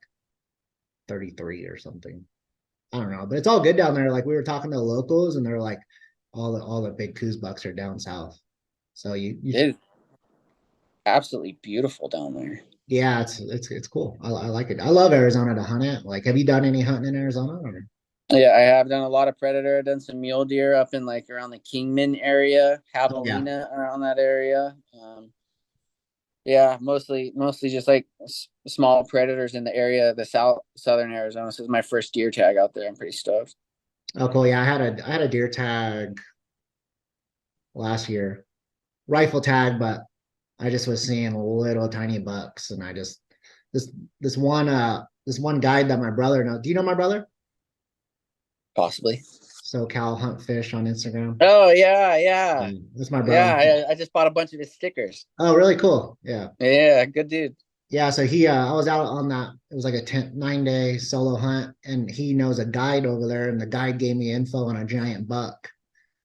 33 or something. I don't know, but it's all good down there. Like we were talking to the locals, and they're like, all the big coos bucks are down south. So you It's absolutely beautiful down there. yeah, it's cool. I like it. I love Arizona to hunt it. Like, have you done any hunting in Arizona? Or? Yeah, I have done a lot of predator. I've done some mule deer up in like around the Kingman area, Oh yeah, Javelina around that area. Yeah, mostly just like small predators in the area, the southern Arizona. So it's my first deer tag out there. I'm pretty stoked. oh cool. Yeah, I had a deer tag last year, rifle tag, but I just was seeing little tiny bucks, and I just this this one guide that my brother knows. Do you know my brother? Possibly. SoCal Hunt Fish on Instagram. Oh yeah, yeah, Yeah, that's my brother. yeah. I just bought a bunch of his stickers. Oh, really cool. Yeah. Yeah, good dude. Yeah, so I was out on that. It was like a 9-day solo hunt, and he knows a guide over there, and the guide gave me info on a giant buck.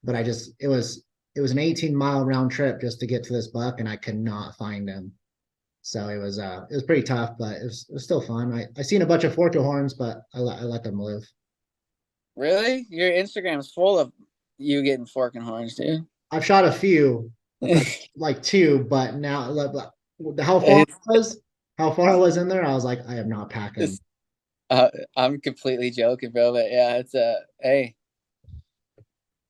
But it was an 18-mile round trip just to get to this buck, and I could not find him. So it was pretty tough, but it was still fun. I seen a bunch of forked horns, but I let them live. Really? Your Instagram's full of you getting fork and horns, dude. I've shot a few, like two, but now how far It's, I was, how far I was in there, I was like, I am not packing. it's I'm completely joking, bro. But yeah, it's hey,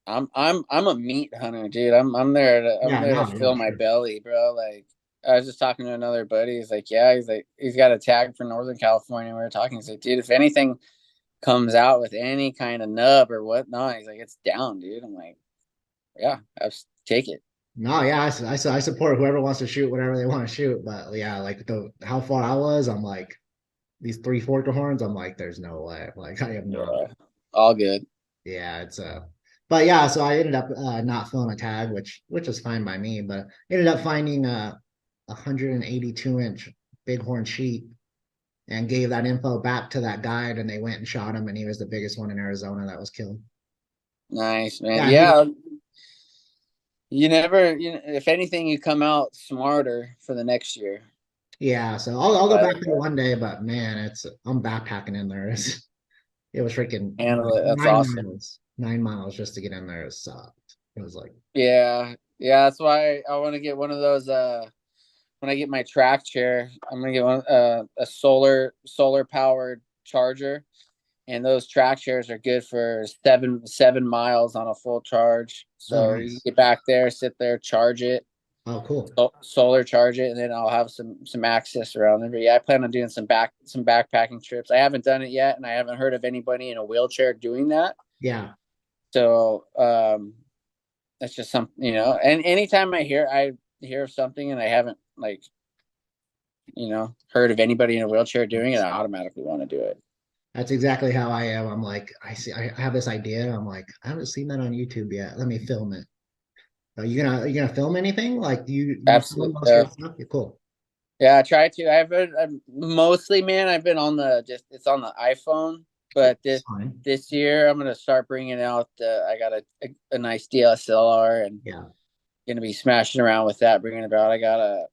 I'm a meat hunter, dude. I'm there to I'm Yeah, there to no, yeah, fill my sure. belly, bro. Like I was just talking to another buddy. He's like, yeah, he's got a tag for Northern California. We were talking. He's like, dude, if anything comes out with any kind of nub or whatnot, he's like, it's down, dude. I'm like, yeah, take it. No, yeah, I support whoever wants to shoot whatever they want to shoot, but yeah, like how far I was, I'm like, these 3 forker horns. I'm like, there's no way. Like I am not. Yeah, all good. Yeah, it's but yeah, so I ended up not filling a tag, which is fine by me, but ended up finding a 182-inch bighorn sheep and gave that info back to that guide, and they went and shot him, and he was the biggest one in Arizona that was killed. Nice, man. Yeah, he, Yeah, you never, if anything, you come out smarter for the next year. yeah, so I'll go I back like there that. one day, but man, I'm backpacking in there. It was freaking Handle it. That's nine awesome. miles, 9 miles just to get in there. It sucked. It was like, Yeah, yeah. That's why I want to get one of those. When I get my track chair, I'm gonna get one a solar powered charger, and those track chairs are good for 7 miles on a full charge. oh, So you nice. get back there, sit there, charge it, Oh, cool. solar charge it, and then I'll have some access around there. But yeah, I plan on doing some backpacking trips. I haven't done it yet, and I haven't heard of anybody in a wheelchair doing that. Yeah. So that's just something, and anytime I hear of something and I haven't like heard of anybody in a wheelchair doing it, I automatically want to do it. That's exactly how I am. I'm like, I have this idea. I'm like, I haven't seen that on YouTube yet. Let me film it. Are you gonna film anything? Like, do you film Absolutely. most of your stuff? You're cool. Yeah, I try to. I'm mostly, man, I've been on it's on the iPhone, but It's this fine. this year I'm gonna start bringing out I got a nice DSLR and Yeah. gonna be smashing around with that, bringing it out.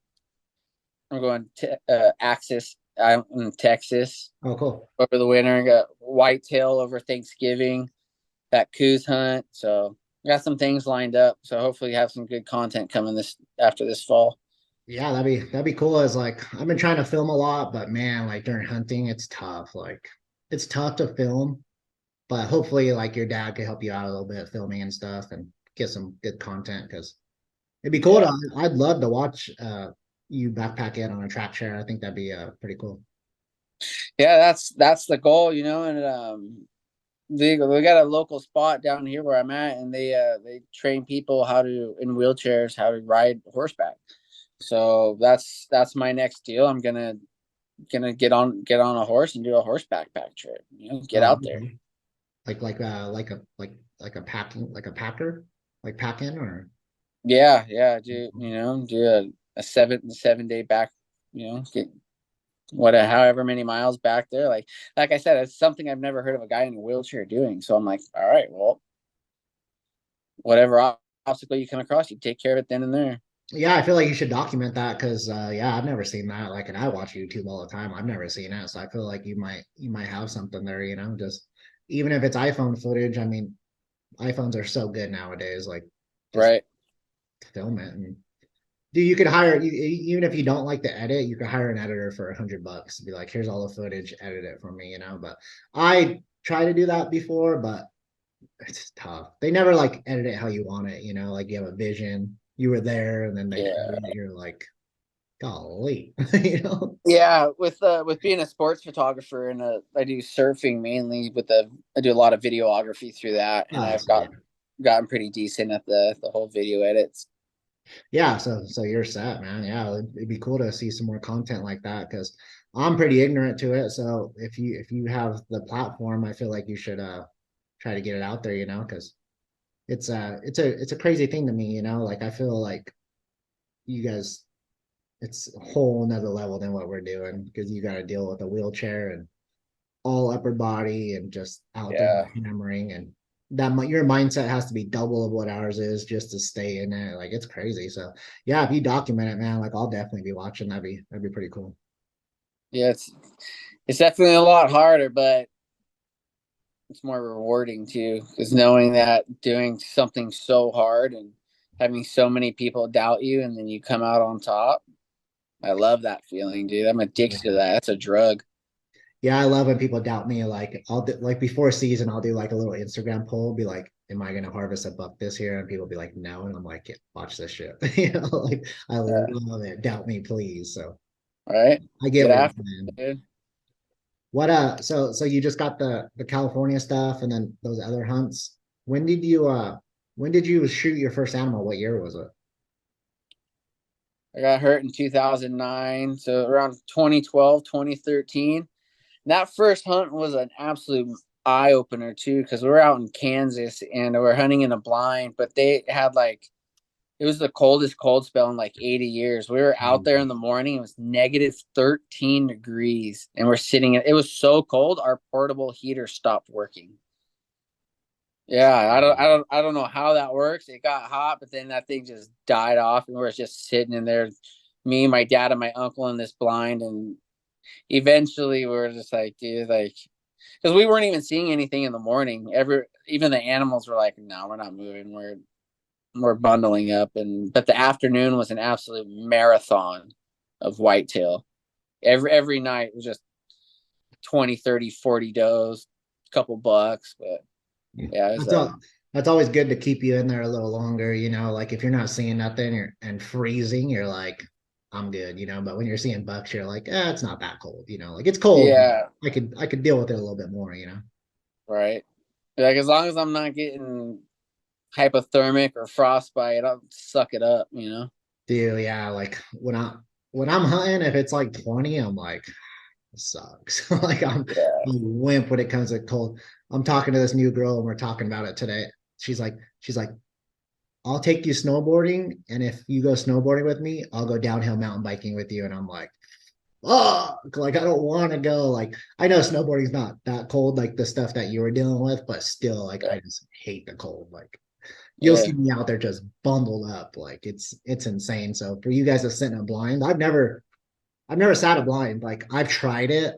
I'm going to Axis out in Texas Oh, cool. over the winter. I got whitetail over Thanksgiving, that coos hunt. So I got some things lined up. So hopefully have some good content coming this after this fall. Yeah, that'd be cool. As like, I've been trying to film a lot, but man, like during hunting, it's tough. Like, it's tough to film, but hopefully, like your dad could help you out a little bit filming and stuff, and get some good content because it'd be cool Yeah. to. I'd love to watch you backpack in on a track share. I think that'd be pretty cool. Yeah, that's the goal, and we got a local spot down here where I'm at, and they train people how to in wheelchairs how to ride horseback. So that's my next deal. I'm gonna get on a horse and do a horse backpack trip. Get Oh, out there. okay. Like a packing like a packer, like pack in or Yeah. Do a 7 day back. Get however many miles back there. Like I said, it's something I've never heard of a guy in a wheelchair doing. So I'm like, all right, well, whatever obstacle you come across, you take care of it then and there. yeah, I feel like you should document that because yeah, I've never seen that. Like, and I watch YouTube all the time. I've never seen it, so I feel like you might have something there. Just even if it's iPhone footage. I mean, iPhones are so good nowadays. Like, just Right. film it and dude, you could hire even if you don't like the edit, you could hire an editor for $100 to be like, here's all the footage, edit it for me. But I tried to do that before, but it's tough. They never like edit it how you want it. Like you have a vision, you were there, and then they Yeah. edit it, you're like, golly, Yeah, with being a sports photographer and I do surfing mainly I do a lot of videography through that, and Oh, I've so yeah. gotten pretty decent at the whole video edits. Yeah, so you're set, man. Yeah, it'd be cool to see some more content like that because I'm pretty ignorant to it. So if you have the platform, I feel like you should try to get it out there, because it's a crazy thing to me, like I feel like you guys, it's a whole another level than what we're doing because you got to deal with a wheelchair and all upper body and just out there Yeah. hammering, and your mindset has to be double of what ours is just to stay in it. Like, it's crazy. So yeah, if you document it, man, like I'll definitely be watching. That'd be pretty cool. Yeah, it's definitely a lot harder, but it's more rewarding too, because knowing that doing something so hard and having so many people doubt you and then you come out on top. I love that feeling, dude. I'm Yeah. addicted to that. That's a drug. Yeah, I love when people doubt me. Like, I'll do, like before season, I'll do like a little Instagram poll, be like, "Am I gonna harvest a buck this year?" And people be like, "No," and I'm like, yeah, "Watch this shit." Like I Yeah. love it. Doubt me, please. So All right. I get Get what you're after saying. it, dude. So you just got the California stuff and then those other hunts. When did you shoot your first animal? What year was it? I got hurt in 2009. So around 2012, 2013. That first hunt was an absolute eye opener too, because we were out in Kansas and we are hunting in a blind, but they had like it was the coldest cold spell in like 80 years. We were out there in the morning. It was negative 13 degrees, and we're sitting. It was so cold. Our portable heater stopped working. Yeah, I don't know how that works. It got hot, but then that thing just died off, and we're just sitting in there, me, my dad, and my uncle in this blind, and eventually we were just like, dude, like, because we weren't even seeing anything in the morning. Even the animals were like, no, we're not moving. We're bundling up, but the afternoon was an absolute marathon of whitetail. Every night was just 20, 30, 40 does, a couple bucks, but yeah, it was, That's always good to keep you in there a little longer, you know, like if you're not seeing nothing and freezing, you're like, I'm good, you know, but when you're seeing bucks, you're like, it's not that cold, you know, like it's cold. yeah, I could deal with it a little bit more, you know. right. Like as long as I'm not getting hypothermic or frostbite, I'll suck it up, you know. Dude, yeah, like when I'm hunting, if it's like 20, I'm like, it sucks. Like Yeah, I'm a wimp when it comes to cold. I'm talking to this new girl and we're talking about it today. She's like, I'll take you snowboarding, and if you go snowboarding with me, I'll go downhill mountain biking with you. And I'm like, oh, like I don't want to go. Like I know snowboarding's not that cold, like the stuff that you were dealing with, but still, like I just hate the cold. Like you'll yeah, see me out there just bundled up, like it's insane. So for you guys to sit in a blind, I've never sat a blind. Like I've tried it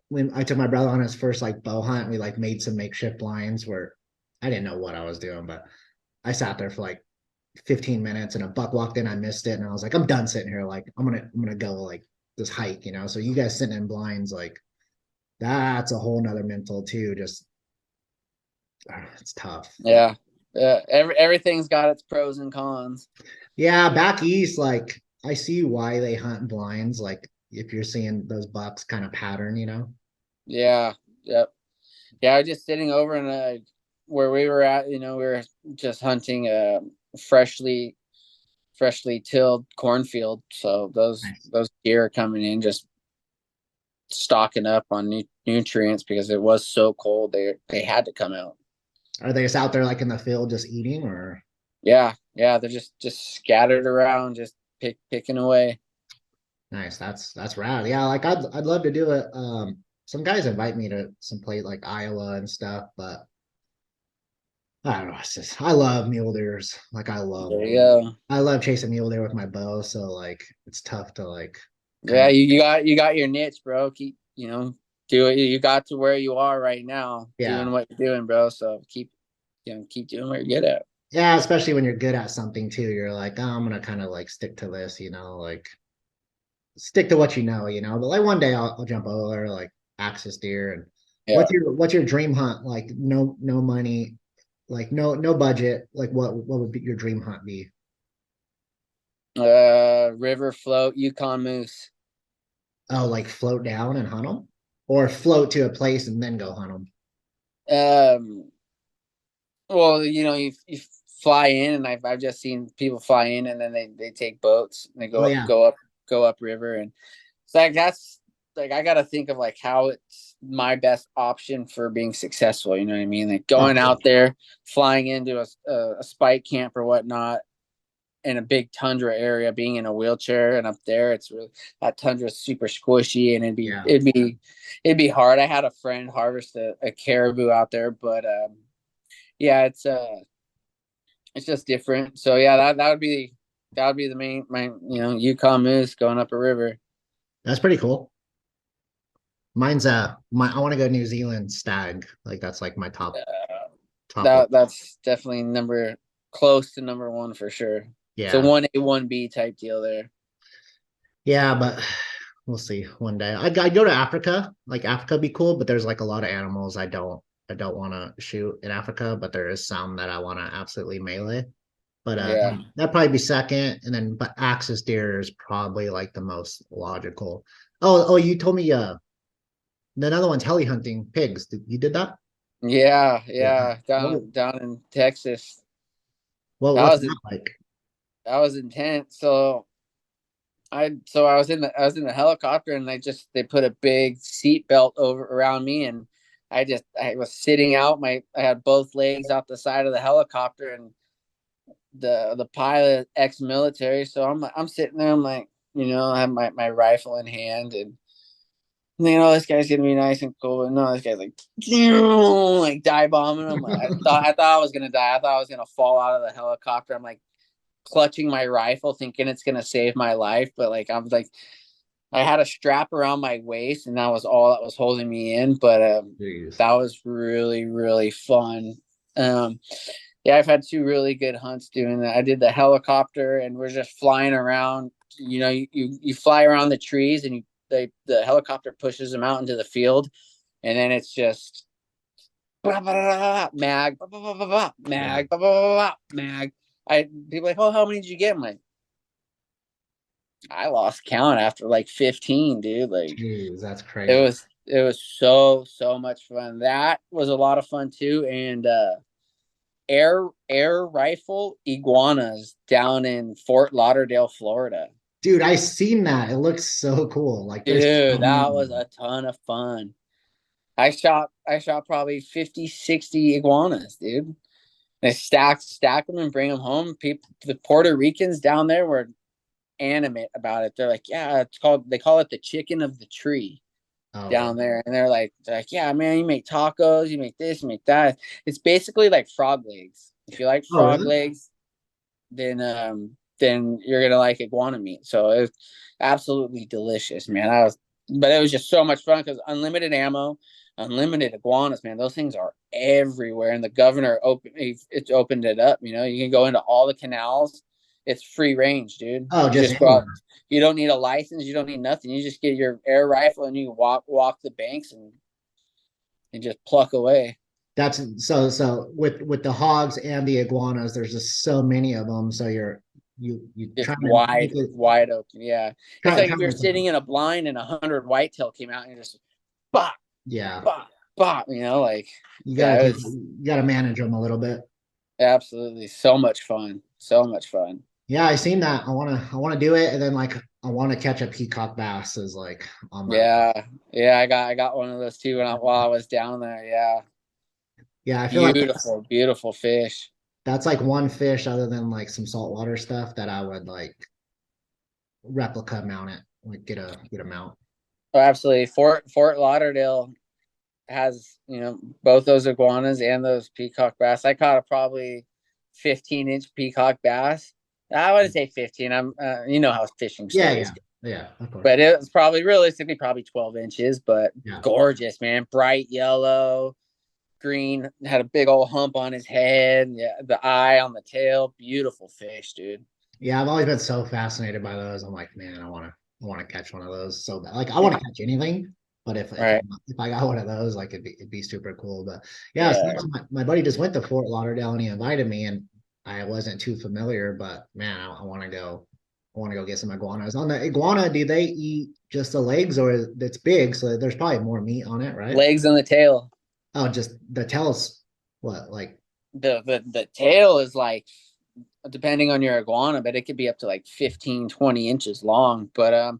when I took my brother on his first like bow hunt. We like made some makeshift blinds where I didn't know what I was doing, but I sat there for like 15 minutes and a buck walked in. I missed it, and I was like, I'm done sitting here. Like I'm gonna go like this hike, you know. So you guys sitting in blinds, like that's a whole nother mental too. Just it's tough. Like yeah, yeah. Everything's got its pros and cons. yeah, back east, like I see why they hunt blinds. Like if you're seeing those bucks kind of pattern, you know. Yeah, yep. Yeah, I was just sitting over in where we were at, you know, we were just hunting a freshly tilled cornfield. So Nice. those deer are coming in just stocking up on nutrients because it was so cold. They had to come out. Are they just out there like in the field just eating or? Yeah, yeah, they're just scattered around, just picking away. Nice. That's rad. Yeah, like I'd love to do it. Some guys invite me to some place like Iowa and stuff, but I don't know. It's just I love mule deers. Like There you go. I love chasing mule deer with my bow. So like it's tough to like kind Yeah, of you got your niche, bro. Keep, you know, do it. You got to where you are right now, yeah. doing what you're doing, bro. So keep doing what you're good at. Yeah, especially when you're good at something too. You're like, oh, I'm gonna kind of like stick to this, you know, like stick to what you know, you know. But like one day I'll jump over like access deer and Yeah. what's your dream hunt? Like no money, like no budget. Like what would be your dream hunt be? River float, Yukon moose. Oh, like float down and hunt them, or float to a place and then go hunt them. Um, well, you know, you fly in, and I've just seen people fly in, and then they take boats and they Oh yeah, go up river, and it's like that's like I got to think of like how it's my best option for being successful. You know what I mean? Like oh going cool. out there, flying into a spike camp or whatnot in a big tundra area, being in a wheelchair and up there, it's really that tundra is super squishy, and Yeah, it'd be hard. I had a friend harvest a caribou out there, but yeah, it's just different. So yeah, that would be the my you know Yukon moose going up a river. that's pretty cool. Mine's my I want to go New Zealand stag. Like that's like my top one. That's definitely number close to number one for sure. It's a Yeah, 1A 1B type deal there. yeah, but we'll see one day. I go to Africa. Like Africa be cool, but there's like a lot of animals I don't want to shoot in Africa, but there is some that I want to absolutely melee. But Yeah. that'd probably be second, and then but axis deer is probably like the most logical. Oh, you told me another one's heli hunting pigs. You did that? Yeah, Yeah. yeah, down in Texas. That What's was that like? that was intense. So I was in the helicopter, and they put a big seat belt over around me, and I was sitting out. I had both legs out the side of the helicopter, and the pilot ex-military. So I'm sitting there. I'm like, I have my rifle in hand, and this guy's gonna be nice and cool. And no, this guy's like dive bombing. I thought I was gonna die. I thought I was gonna fall out of the helicopter. I'm like clutching my rifle, thinking it's gonna save my life, but I had a strap around my waist, and that was all that was holding me in. But that was really, really fun. Yeah, I've had two really good hunts doing that. I did the helicopter, and we're just flying around. You fly around the trees, and the helicopter pushes them out into the field, and then it's just blah, blah, blah, blah, mag, blah, blah, blah, blah, blah, mag, blah, blah, blah, blah, mag. People like, oh, how many did you get? I'm like, I lost count after like 15, dude. Like, Jeez, that's it crazy. was so much fun. That was a lot of fun too. And air rifle iguanas down in Fort Lauderdale, Florida. Dude, I seen that. It looks so cool. Like there's so Dude, many that of was them. a ton of fun. I shot probably 50, 60 iguanas, dude. They stack them and bring them home. The Puerto Ricans down there were animate about it. They're like, yeah, they call it the chicken of the tree Oh, really? down there. And they're like, yeah, man, you make tacos, you make this, you make that. It's basically like frog legs. If you like Oh, frog really? legs, then you're gonna like iguana meat. So it was absolutely delicious, man. But it was just so much fun because unlimited ammo, unlimited iguanas, man. Those things are everywhere, and the governor it's opened it up. You can go into all the canals. It's free range, dude. Oh, You just just go out. anywhere. You don't need a license. You don't need nothing. You just get your air rifle, and you walk the banks and just pluck away. That's so with the hogs and the iguanas, there's just so many of them. So you Just try to make it wide open. Yeah, it's like try if you're to sitting in a blind and 100 whitetail came out, and you're just bop, yeah. bop, bop. Like, You gotta yeah, it take was you gotta manage them a little bit. absolutely so much fun. So much fun. Yeah, I seen that. I wanna do it, and then like I want to catch a peacock bass is like on my Yeah, yeah. I got one of those too while I was down there. Yeah, yeah. I feel like beautiful, beautiful fish. that's like one fish other than like some saltwater stuff that I would like replica mount it, like get a mount. Oh, absolutely. Fort Lauderdale has both those iguanas and those peacock bass. I caught a probably 15-inch peacock bass. I wouldn't say 15. I'm how fishing Yeah, yeah, stays, yeah, of course. but it was probably realistically probably 12 inches. But Yeah. gorgeous, man. Bright yellow, green. Had a big old hump on his head. Yeah, the eye on the tail. Beautiful fish, dude. Yeah, I've always been so fascinated by those. I'm like, man, I want to catch one of those so bad. Like I want to catch anything, but Right. if I got one of those, like it'd be super cool. But yeah, so Yeah. my buddy just went to Fort Lauderdale and he invited me, and I wasn't too familiar, but man, I want to go. I want to go get some iguanas. On the iguana, do they eat just the legs, or it's big, so there's probably more meat on it, right? Legs on the tail. Oh, just the tail's what, like The tail is like, depending on your iguana, but it could be up to like 15, 20 inches long. But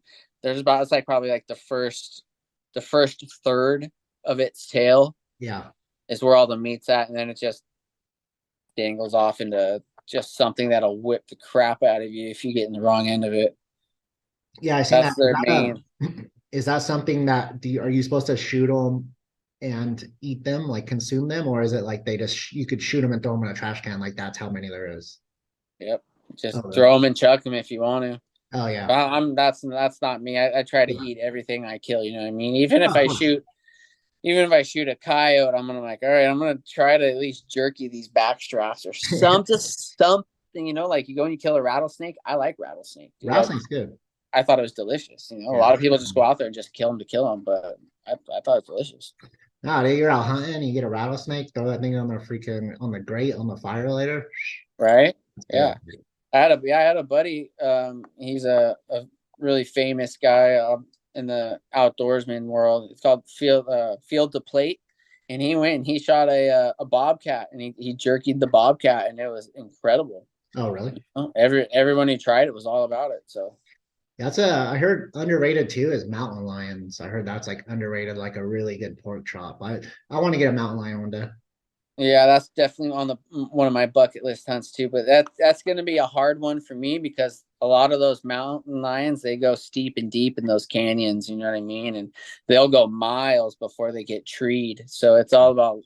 it's like probably like the first third of its tail yeah. is where all the meat's at, and then it just dangles off into just something that'll whip the crap out of you if you get in the wrong end of it. Yeah, I seen that. That's their main. Is that something that are you supposed to shoot them and eat them, like consume them, or is it like you could shoot them and throw them in a trash can, like that's how many there is? Yep. Oh, Just really? throw them and chuck them if you want to. Oh, yeah. That's not me. I try to Yeah. eat everything I kill. You know what I mean? Even Oh, if of I course. shoot even if I shoot a coyote, I'm gonna like, all right, I'm gonna try to at least jerky these back straps or something. Like you go and you kill a rattlesnake. I like rattlesnake, dude. Rattlesnake's good. I thought it was delicious. A Yeah. lot of people just go out there and just kill them to kill them, but I thought it was delicious. No, you're out hunting, you get a rattlesnake, throw that thing on the freaking on the grate on the fire later. Right? It's Yeah. good. I had a buddy. He's a really famous guy in the outdoorsman world. It's called Field to Plate, and he went and he shot a bobcat, and he jerkied the bobcat, and it was incredible. Oh, really? Everyone who tried it was all about it. So That's I heard underrated too is mountain lions. I heard that's like underrated, like a really good pork chop. I want to get a mountain lion one day. Yeah, that's definitely on the one of my bucket list hunts too. But that's going to be a hard one for me because a lot of those mountain lions, they go steep and deep in those canyons. You know what I mean? And they'll go miles before they get treed. So it's all about.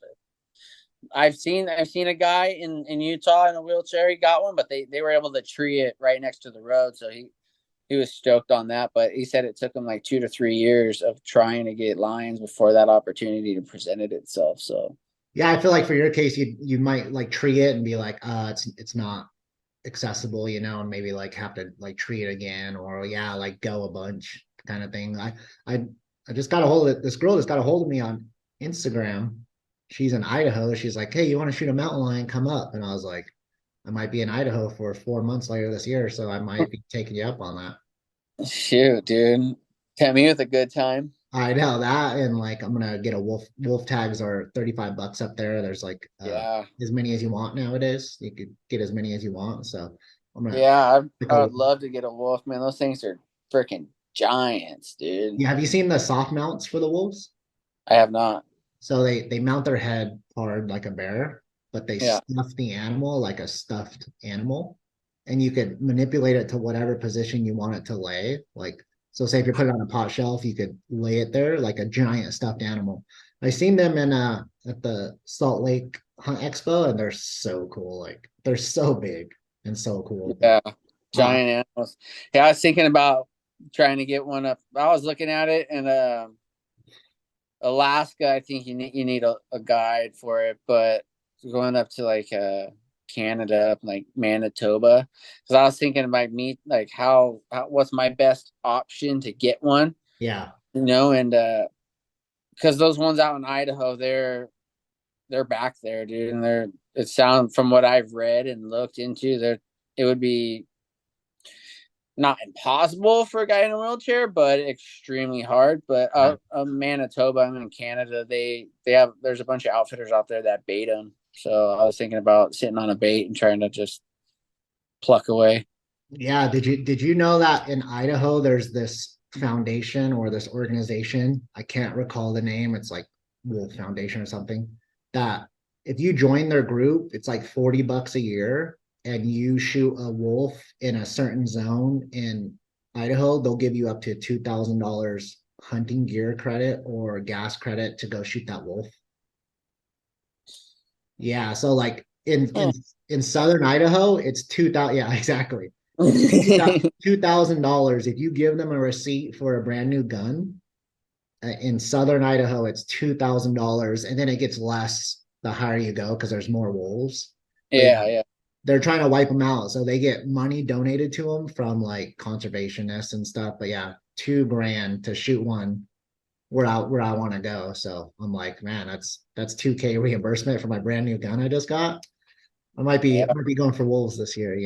I've seen a guy in Utah in a wheelchair. He got one, but they were able to tree it right next to the road. So he was stoked on that. But he said it took him like 2 to 3 years of trying to get lions before that opportunity to presented itself. So. Yeah, I feel like for your case, you might like tree it and be like, it's not accessible, and maybe like have to like tree it again, or yeah, like go a bunch kind of thing. I I just got a hold of this girl. Just got a hold of me on Instagram. She's in Idaho. She's like, hey, you want to shoot a mountain lion? Come up. And I was like, I might be in Idaho for 4 months later this year, so I might be taking you up on that. Shoot, dude. Hit me with a good time. I know that, and like I'm gonna get a wolf tags are $35 up there. There's like Yeah. as many as you want nowadays. You could get as many as you want. So I'm gonna Yeah, pick I a would love to get a wolf, man. Those things are freaking giants, dude. Yeah, have you seen the soft mounts for the wolves? I have not. So they mount their head hard like a bear, but they Yeah. stuff the animal like a stuffed animal, and you could manipulate it to whatever position you want it to lay. Like, so say if you put it on a pot shelf, you could lay it there like a giant stuffed animal. I've seen them in at the Salt Lake Hunt Expo, and they're so cool. Like they're so big and so cool. Yeah. Uh, Giant animals. Yeah, I was thinking about trying to get one up. I was looking at it and Alaska, I think you need a guide for it, but going up to like Canada, up like Manitoba, because I was thinking about me like how what's my best option to get one, yeah. and because those ones out in Idaho, they're back there, dude, and it sound from what I've read and looked into, it would be not impossible for a guy in a wheelchair, but extremely hard. But Manitoba, I'm in Canada. They have there's a bunch of outfitters out there that bait them. So I was thinking about sitting on a bait and trying to just pluck away. Yeah, did you know that in Idaho there's this foundation or this organization? I can't recall the name. It's like Wolf Foundation or something. That if you join their group, it's like $40 a year, and you shoot a wolf in a certain zone in Idaho, they'll give you up to $2,000 hunting gear credit or gas credit to go shoot that wolf. Yeah, so like in southern Idaho, it's 2,000. Yeah, exactly. $2,000 if you give them a receipt for a brand new gun. In southern Idaho, it's $2,000, and then it gets less the higher you go because there's more wolves. But yeah, Yeah, yeah, they're trying to wipe them out, so they get money donated to them from like conservationists and stuff. But yeah, 2 grand to shoot one where I want to go. So I'm like, man, that's 2K reimbursement for my brand new gun I just got. I yeah. might be going for wolves this year.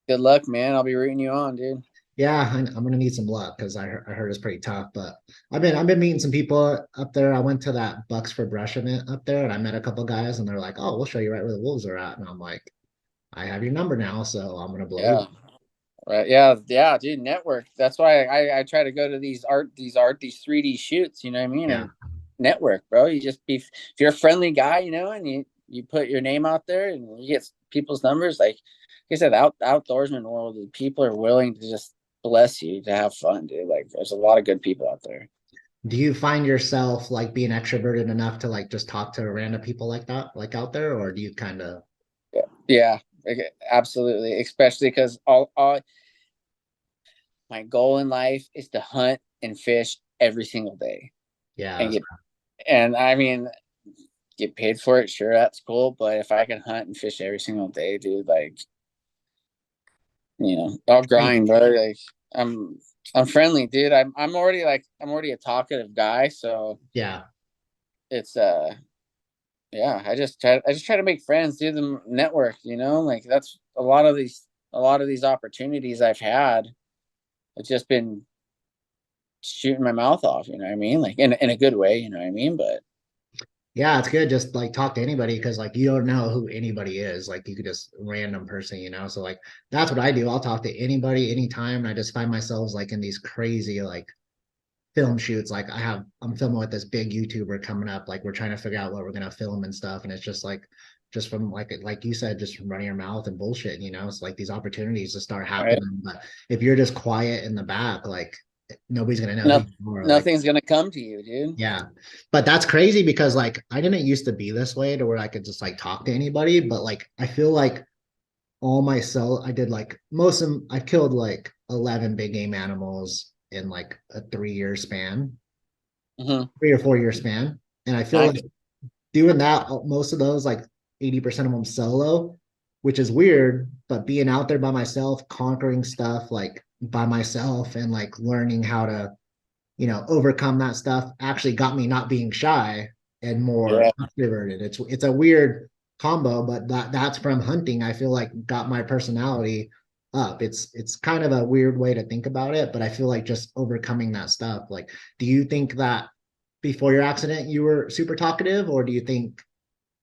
Good luck, man. I'll be rooting you on, dude. Yeah, I'm gonna need some luck because I heard it's pretty tough. But I've been meeting some people up there. I went to that Bucks for Brush event up there, and I met a couple guys, and they're like, "Oh, we'll show you right where the wolves are at." And I'm like, "I have your number now, so I'm gonna blow you." Yeah. Right. Yeah. Yeah, dude. Network. That's why I try to go to these 3D shoots. You know what I mean? Yeah, And network, bro. You just be if you're a friendly guy, and you put your name out there and you get people's numbers. Like I said, outdoorsman world, people are willing to just bless you to have fun, dude. Like there's a lot of good people out there. do you find yourself like being extroverted enough to like just talk to random people like that, like out there, or do you kind of? Yeah. Yeah. Absolutely. Especially because all my goal in life is to hunt and fish every single day Yeah, and I mean get paid for it, sure, that's cool. But if I can hunt and fish every single day, dude, like, I'll grind, bro. Like I'm friendly, dude. I'm already a talkative guy, so yeah. it's yeah, I just try to make friends, do the network, like that's a lot of these opportunities I've had. It's just been shooting my mouth off, you know what I mean? Like in a good way, you know what I mean? But Yeah, it's good. Just like talk to anybody because like you don't know who anybody is. Like you could just random person, you know. So like that's what I do. I'll talk to anybody anytime. And I just find myself like in these crazy like film shoots. Like I'm filming with this big YouTuber coming up. Like we're trying to figure out what we're gonna film and stuff. And it's just like just from like you said, just from running your mouth and bullshit, you know. It's like these opportunities to start Right? happening. But if you're just quiet in the back, like nobody's gonna know who No, you are. Like nothing's gonna come to you, dude. yeah. But that's crazy because like I didn't used to be this way to where I could just like talk to anybody, but like I feel like all my cell I did like most of them I killed like 11 big game animals in like a 3 year span, Hmm. 3 or 4 year span. And I feel Nice. like doing that, most of those, like 80% of them solo, which is weird, but being out there by myself, conquering stuff like by myself and like learning how to overcome that stuff actually got me not being shy and more Yeah. extroverted. It's a weird combo, but that's from hunting. I feel like got my personality up. It's kind of a weird way to think about it, but I feel like just overcoming that stuff. Like, do you think that before your accident you were super talkative, or do you think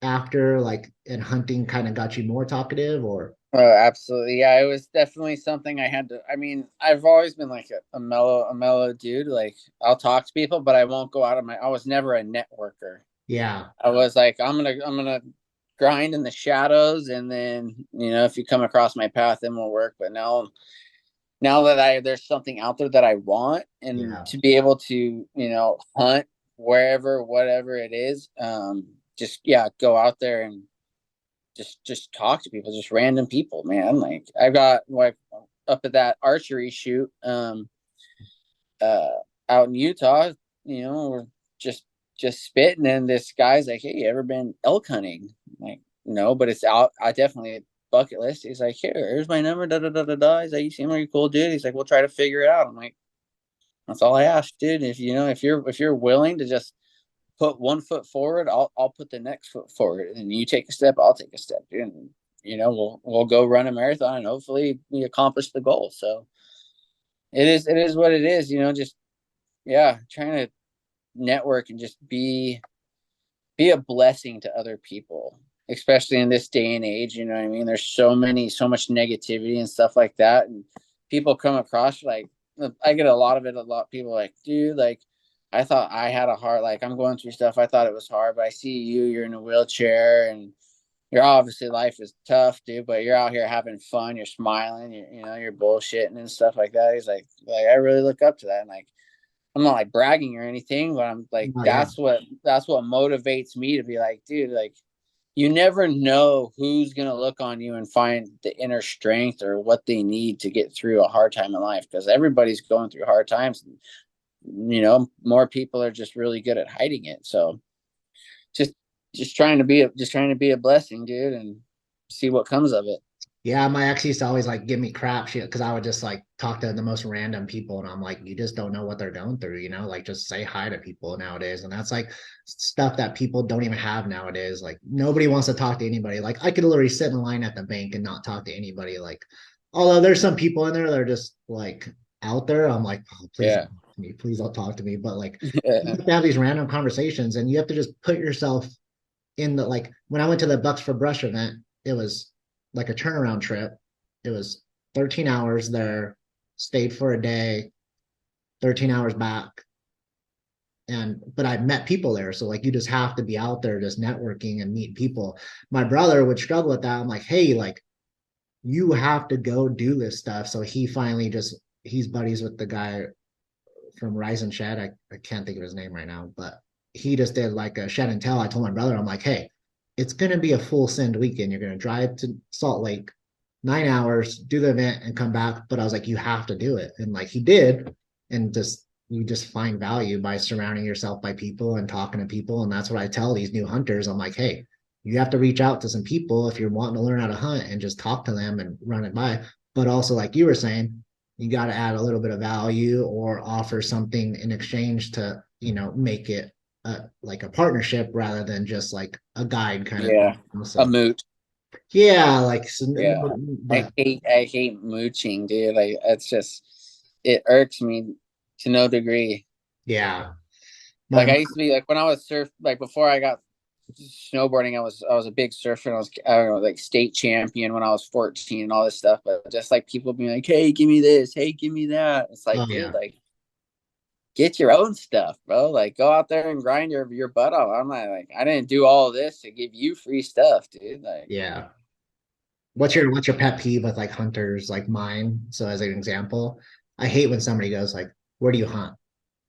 after like in hunting kind of got you more talkative, or Oh, absolutely. Yeah, it was definitely something I had to. I mean, I've always been like a mellow dude. Like I'll talk to people, but I won't go out of my. I was never a networker. yeah, I was like, I'm gonna grind in the shadows, and then if you come across my path, then we'll work. But now that there's something out there that I want, and yeah, to be able to hunt wherever, whatever it is, just yeah, go out there and just talk to people, just random people, man. Like I got like up at that archery shoot uh out in Utah, we're just spitting, and this guy's like, "Hey, you ever been elk hunting?" I'm like, no, but it's out. I definitely bucket list. He's like, here's my number, da da da da da. He's like, you seem like a cool dude. He's like, we'll try to figure it out. I'm like, that's all I ask, dude. If you're willing to just put 1 foot forward, I'll put the next foot forward, and you take a step, I'll take a step, and we'll go run a marathon, and hopefully we accomplish the goal. So it is what it is, just yeah, trying to network and just be a blessing to other people, especially in this day and age. You know what I mean? There's so much negativity and stuff like that, and people come across like I get a lot of it. A lot of people like, dude, like I thought I had a hard, like I'm going through stuff. I thought it was hard, but I see you're in a wheelchair, and you're obviously life is tough, dude. But you're out here having fun. You're smiling. You're bullshitting and stuff like that. He's like I really look up to that, and like I'm not like bragging or anything, but I'm like, oh, yeah, that's what motivates me to be like, dude, like you never know who's gonna look on you and find the inner strength or what they need to get through a hard time in life, because everybody's going through hard times, and more people are just really good at hiding it. So just just trying to be a blessing, dude, and see what comes of it. yeah. My ex used to always like give me crap shit because I would just like talk to the most random people, and I'm like, you just don't know what they're going through, like just say hi to people nowadays, and that's like stuff that people don't even have nowadays. Like nobody wants to talk to anybody. Like I could literally sit in line at the bank and not talk to anybody. Like, although there's some people in there that are just like out there, I'm like, oh, please don't Yeah. talk to me, please don't talk to me. But like, you have to have these random conversations, and you have to just put yourself in the like when I went to the Bucks for Brush event, it was like a turnaround trip. It was 13 hours there, stayed for a day, 13 hours back. And but I met people there. So like you just have to be out there just networking and meet people. My brother would struggle with that. I'm like, hey, like you have to go do this stuff. So he finally just he's buddies with the guy from Rise and Shed. I can't think of his name right now, but he just did like a shed and tell. I told my brother, I'm like, hey, it's gonna be a full send weekend. You're gonna drive to Salt Lake, 9 hours, do the event, and come back. But I was like, you have to do it, and like he did, and just you just find value by surrounding yourself by people and talking to people, and that's what I tell these new hunters. I'm like, hey, you have to reach out to some people if you're wanting to learn how to hunt and just talk to them and run it by. But also, like you were saying, you got to add a little bit of value or offer something in exchange to make it like a partnership rather than just like a guide kind of Yeah. thing. A So moot. yeah, like so, Yeah. I but hate I hate mooching, dude. Like it's just it irks me to no degree. yeah, my Like I used to be like when I was surf like before I got snowboarding. I was a big surfer. And I don't know, like state champion when I was 14 and all this stuff. But just like people being like, "Hey, give me this. Hey, give me that." It's like, Oh dude, yeah. like get your own stuff, bro. Like go out there and grind your butt off. I'm not like I didn't do all this to give you free stuff, dude. Like Yeah. What's your pet peeve with like hunters like mine? So as an example, I hate when somebody goes like, "Where do you hunt?"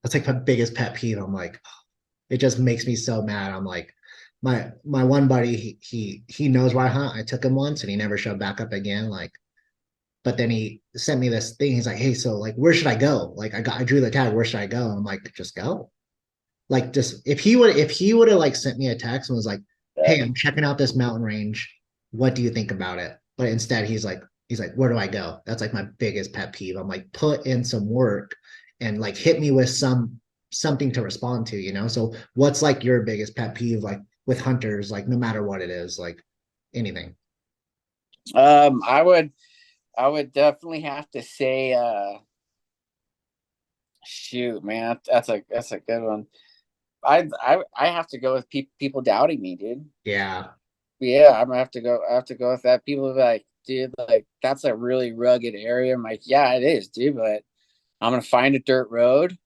That's like my biggest pet peeve. I'm like, it just makes me so mad. I'm like, my one buddy, he knows where I hunt. I took him once and he never showed back up again. Like, but then he sent me this thing. He's like, "Hey, so like where should I go?" Like I drew the tag, where should I go? I'm like, just go. Like just if he would have like sent me a text and was like, "Hey, I'm checking out this mountain range. What do you think about it?" But instead he's like, "Where do I go?" That's like my biggest pet peeve. I'm like, put in some work and like hit me with something to respond to, you know? So what's like your biggest pet peeve like with hunters, like no matter what it is, like anything? I would definitely have to say shoot, man, that's a good one. I have to go with people doubting me, dude. Yeah. Yeah, I'm gonna have to go. I have to go with that. People are like, dude, like that's a really rugged area. I'm like, yeah, it is, dude. But I'm gonna find a dirt road.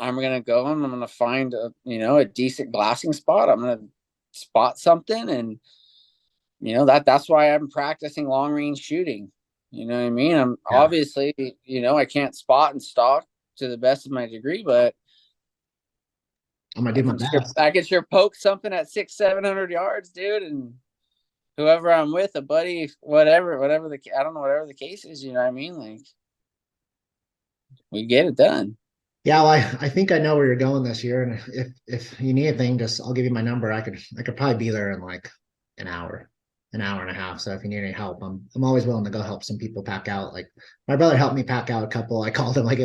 I'm gonna go and I'm gonna find a decent glassing spot. I'm gonna spot something, and that's why I'm practicing long range shooting. You know what I mean? I'm Yeah. obviously, I can't spot and stalk to the best of my degree, but I'm gonna I do my can sure best. I can sure poke something at 600-700 yards, dude, and whoever I'm with, a buddy, whatever I don't know, whatever the case is, you know what I mean? Like we get it done. Yeah, well, I think I know where you're going this year, and if you need anything, just I'll give you my number. I could probably be there in like an hour, an hour and a half. So if you need any help, I'm always willing to go help some people pack out. Like my brother helped me pack out a couple. I called him like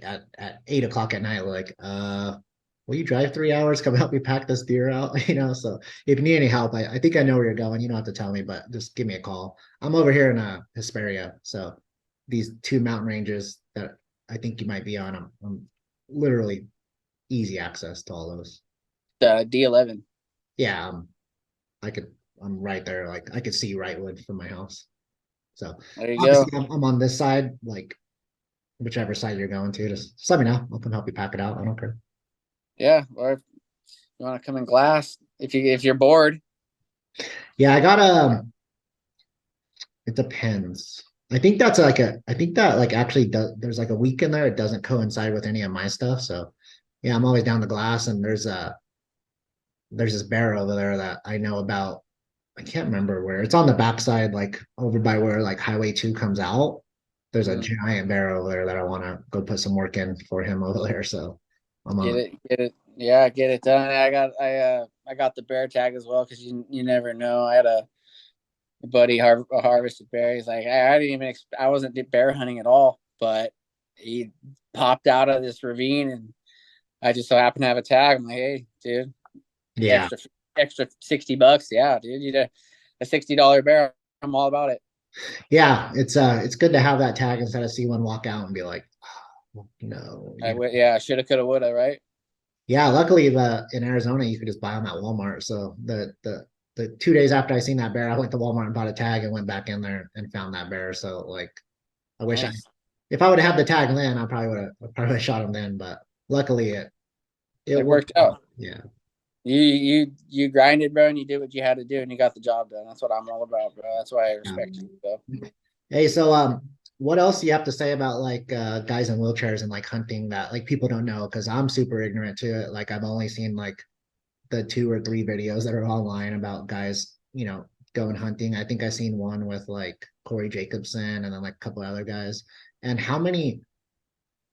at 8 o'clock at night, like will you drive 3 hours? Come help me pack this deer out, you know? So if you need any help, I think I know where you're going. You don't have to tell me, but just give me a call. I'm over here in Hesperia, so these two mountain ranges that I think you might be on. I'm literally easy access to all those. D11. Yeah, I could. I'm right there. Like I could see Wrightwood from my house. So There you obviously, go. I'm on this side. Like whichever side you're going to, just let me know. I'll come help you pack it out. I don't care. Yeah, or if you want to come in glass, if you're bored. Yeah, I got It depends. I think that's like a. I think that like actually does. There's like a week in there. It doesn't coincide with any of my stuff. So yeah, I'm always down the glass, and there's this bear over there that I know about. I can't remember where. It's on the backside, like over by where like Highway 2 comes out. There's a Mhm. giant bear over there that I want to go put some work in for him over there. So I'm on. Get it. Yeah, get it done. I got the bear tag as well because you never know. I had a buddy harvested berries. Like I didn't even I wasn't bear hunting at all, but he popped out of this ravine, and I just so happened to have a tag. I'm like, hey, dude, Yeah, extra $60. Yeah, dude, you did a $60 bear. I'm all about it. yeah. It's good to have that tag instead of see one walk out and be like, oh, no, you know. Yeah, shoulda, coulda, woulda, right? Yeah, luckily the in Arizona you could just buy them at Walmart. So the 2 days after I seen that bear, I went to Walmart and bought a tag and went back in there and found that bear. So like I wish I Nice. if I would have had the tag then, I probably would have shot him then. But luckily it It worked worked out. out. Yeah. You grinded, bro, and you did what you had to do, and you got the job done. That's what I'm all about, bro. That's why I Yeah. respect you. So Hey, so what else do you have to say about like guys in wheelchairs and like hunting that like people don't know? Because I'm super ignorant to it. Like I've only seen like the 2 or 3 videos that are online about guys, going hunting. I think I seen one with like Corey Jacobson and then like a couple other guys. And how many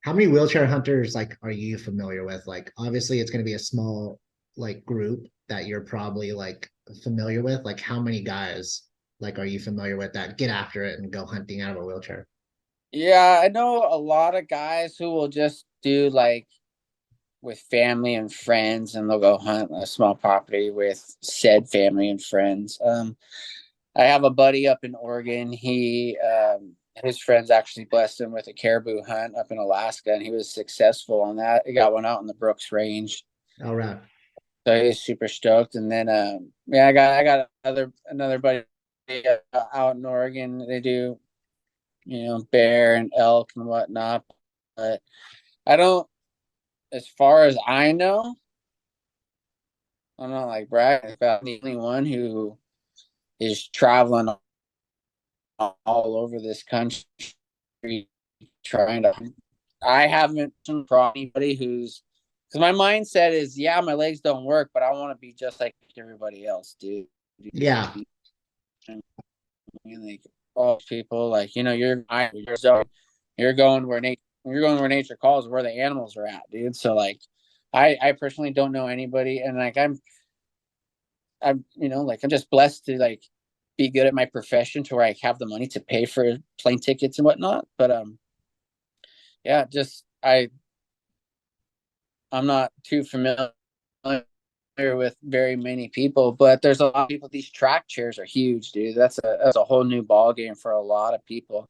wheelchair hunters like are you familiar with? Like obviously it's going to be a small like group that you're probably like familiar with. Like how many guys like are you familiar with that get after it and go hunting out of a wheelchair? yeah, I know a lot of guys who will just do like with family and friends, and they'll go hunt a small property with said family and friends. I have a buddy up in Oregon. His friends actually blessed him with a caribou hunt up in Alaska, and he was successful on that. He got one out in the Brooks Range. All right. So he's super stoked. And then yeah, I got another buddy out in Oregon. They do, bear and elk and whatnot. But I don't, as far as I know, I'm not like bragging about the only one who is traveling all over this country trying to. I haven't come across anybody who's, because my mindset is, yeah, my legs don't work, but I want to be just like everybody else, dude. Yeah. I mean, like all people, like you're going where nature calls, where the animals are at, dude. So like, I personally don't know anybody, and like I'm like I'm just blessed to like be good at my profession to where I have the money to pay for plane tickets and whatnot. But yeah, just I'm not too familiar with very many people, but there's a lot of people. These track chairs are huge, dude. That's a whole new ball game for a lot of people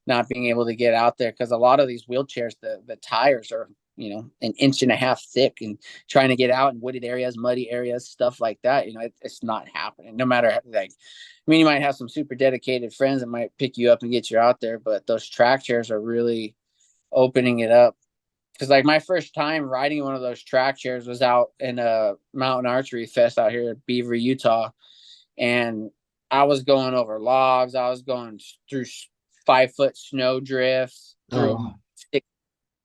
not being able to get out there, because a lot of these wheelchairs, the tires are an inch and a half thick, and trying to get out in wooded areas, muddy areas, stuff like that, it's not happening. No matter, like, I mean, you might have some super dedicated friends that might pick you up and get you out there, but those track chairs are really opening it up. Because like my first time riding one of those track chairs was out in a mountain archery fest out here at Beaver, Utah, and I was going over logs. I was going through 5-foot snow drifts, Oh, through wow.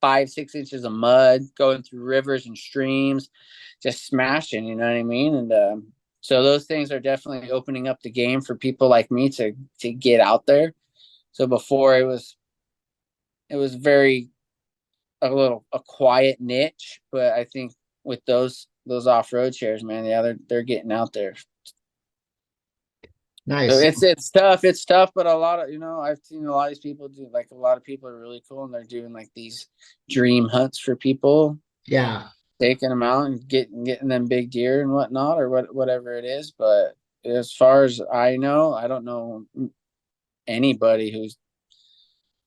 5-6 inches of mud, going through rivers and streams, just smashing. You know what I mean? And so those things are definitely opening up the game for people like me to get out there. So before it was very a quiet niche, but I think with those off-road chairs, man, yeah, they're getting out there. So Nice. it's tough, but a lot of I've seen a lot of these people do, like, a lot of people are really cool, and they're doing like these dream hunts for people, Yeah. taking them out and getting them big deer and whatnot, or whatever it is. But as far as I know, I don't know anybody who's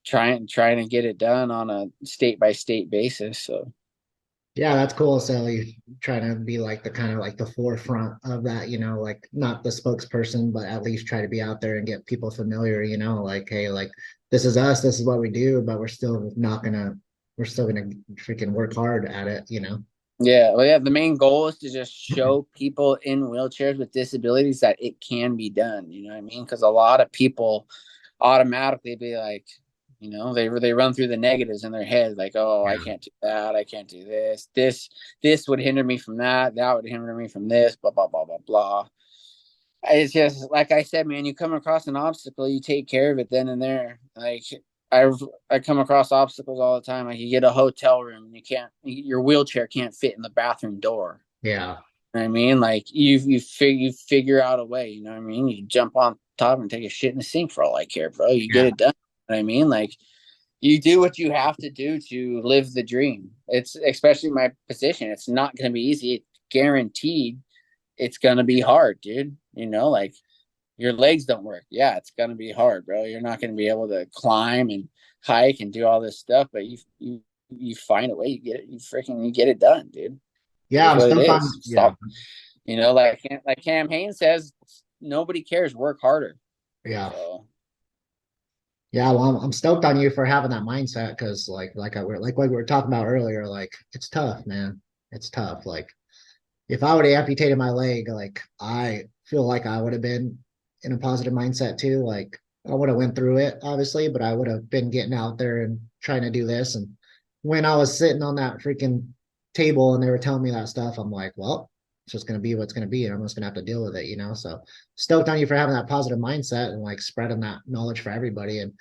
trying to get it done on a state by state basis. So Yeah, that's cool. So you trying to be like the kind of like the forefront of that, like not the spokesperson, but at least try to be out there and get people familiar, like, hey, like this is us, this is what we do, but we're still gonna freaking work hard at it. yeah, well, yeah, the main goal is to just show people in wheelchairs with disabilities that it can be done. You know what I mean? Because a lot of people automatically be like, they run through the negatives in their head, like, oh, I Yeah. can't do that, I can't do this would hinder me from that would hinder me from this, blah blah blah blah blah. It's just like I said, man, you come across an obstacle, you take care of it then and there. Like, I come across obstacles all the time. Like, you get a hotel room and your wheelchair can't fit in the bathroom door. Yeah. You know what I mean? Like, you figure out a way, you know what I mean? You jump on top and take a shit in the sink for all I care, bro. You get Yeah. it done. You know what I mean? Like, you do what you have to do to live the dream. It's, especially my position, it's not going to be easy. It's guaranteed it's going to be hard, dude. Like, your legs don't work. Yeah, it's going to be hard, bro. You're not going to be able to climb and hike and do all this stuff, but you find a way. You get it done, dude. It Yeah, is I'm what it stoked on. is. Yeah. Stop. Like Cam Hanes says, nobody cares. Work harder. Yeah. So Yeah, well, I'm stoked on you for having that mindset because like we were talking about earlier, like it's tough, man. It's tough. Like if I would have amputated my leg, like I feel like I would have been in a positive mindset too. Like I would have went through it, obviously, but I would have been getting out there and trying to do this. And when I was sitting on that freaking table and they were telling me that stuff, I'm like, well, it's just gonna be what's gonna be, and I'm just gonna have to deal with it. So stoked on you for having that positive mindset and like spreading that knowledge for everybody. And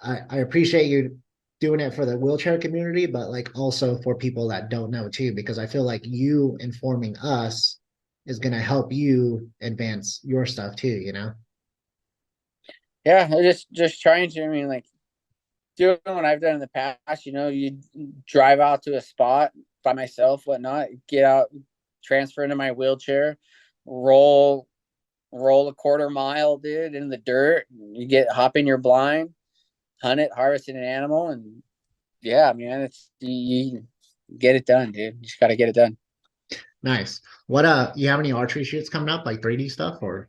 I appreciate you doing it for the wheelchair community, but like also for people that don't know too, because I feel like you informing us is going to help you advance your stuff too. yeah, they're just trying to. I mean, like, doing what I've done in the past. You drive out to a spot by myself, whatnot, get out, transfer into my wheelchair, roll a quarter mile, dude, in the dirt. You hop in your blind, hunt it, harvest an animal, and yeah, man, it's you get it done, dude. You just got to get it done. Nice. What you have any archery shoots coming up, like 3D stuff or?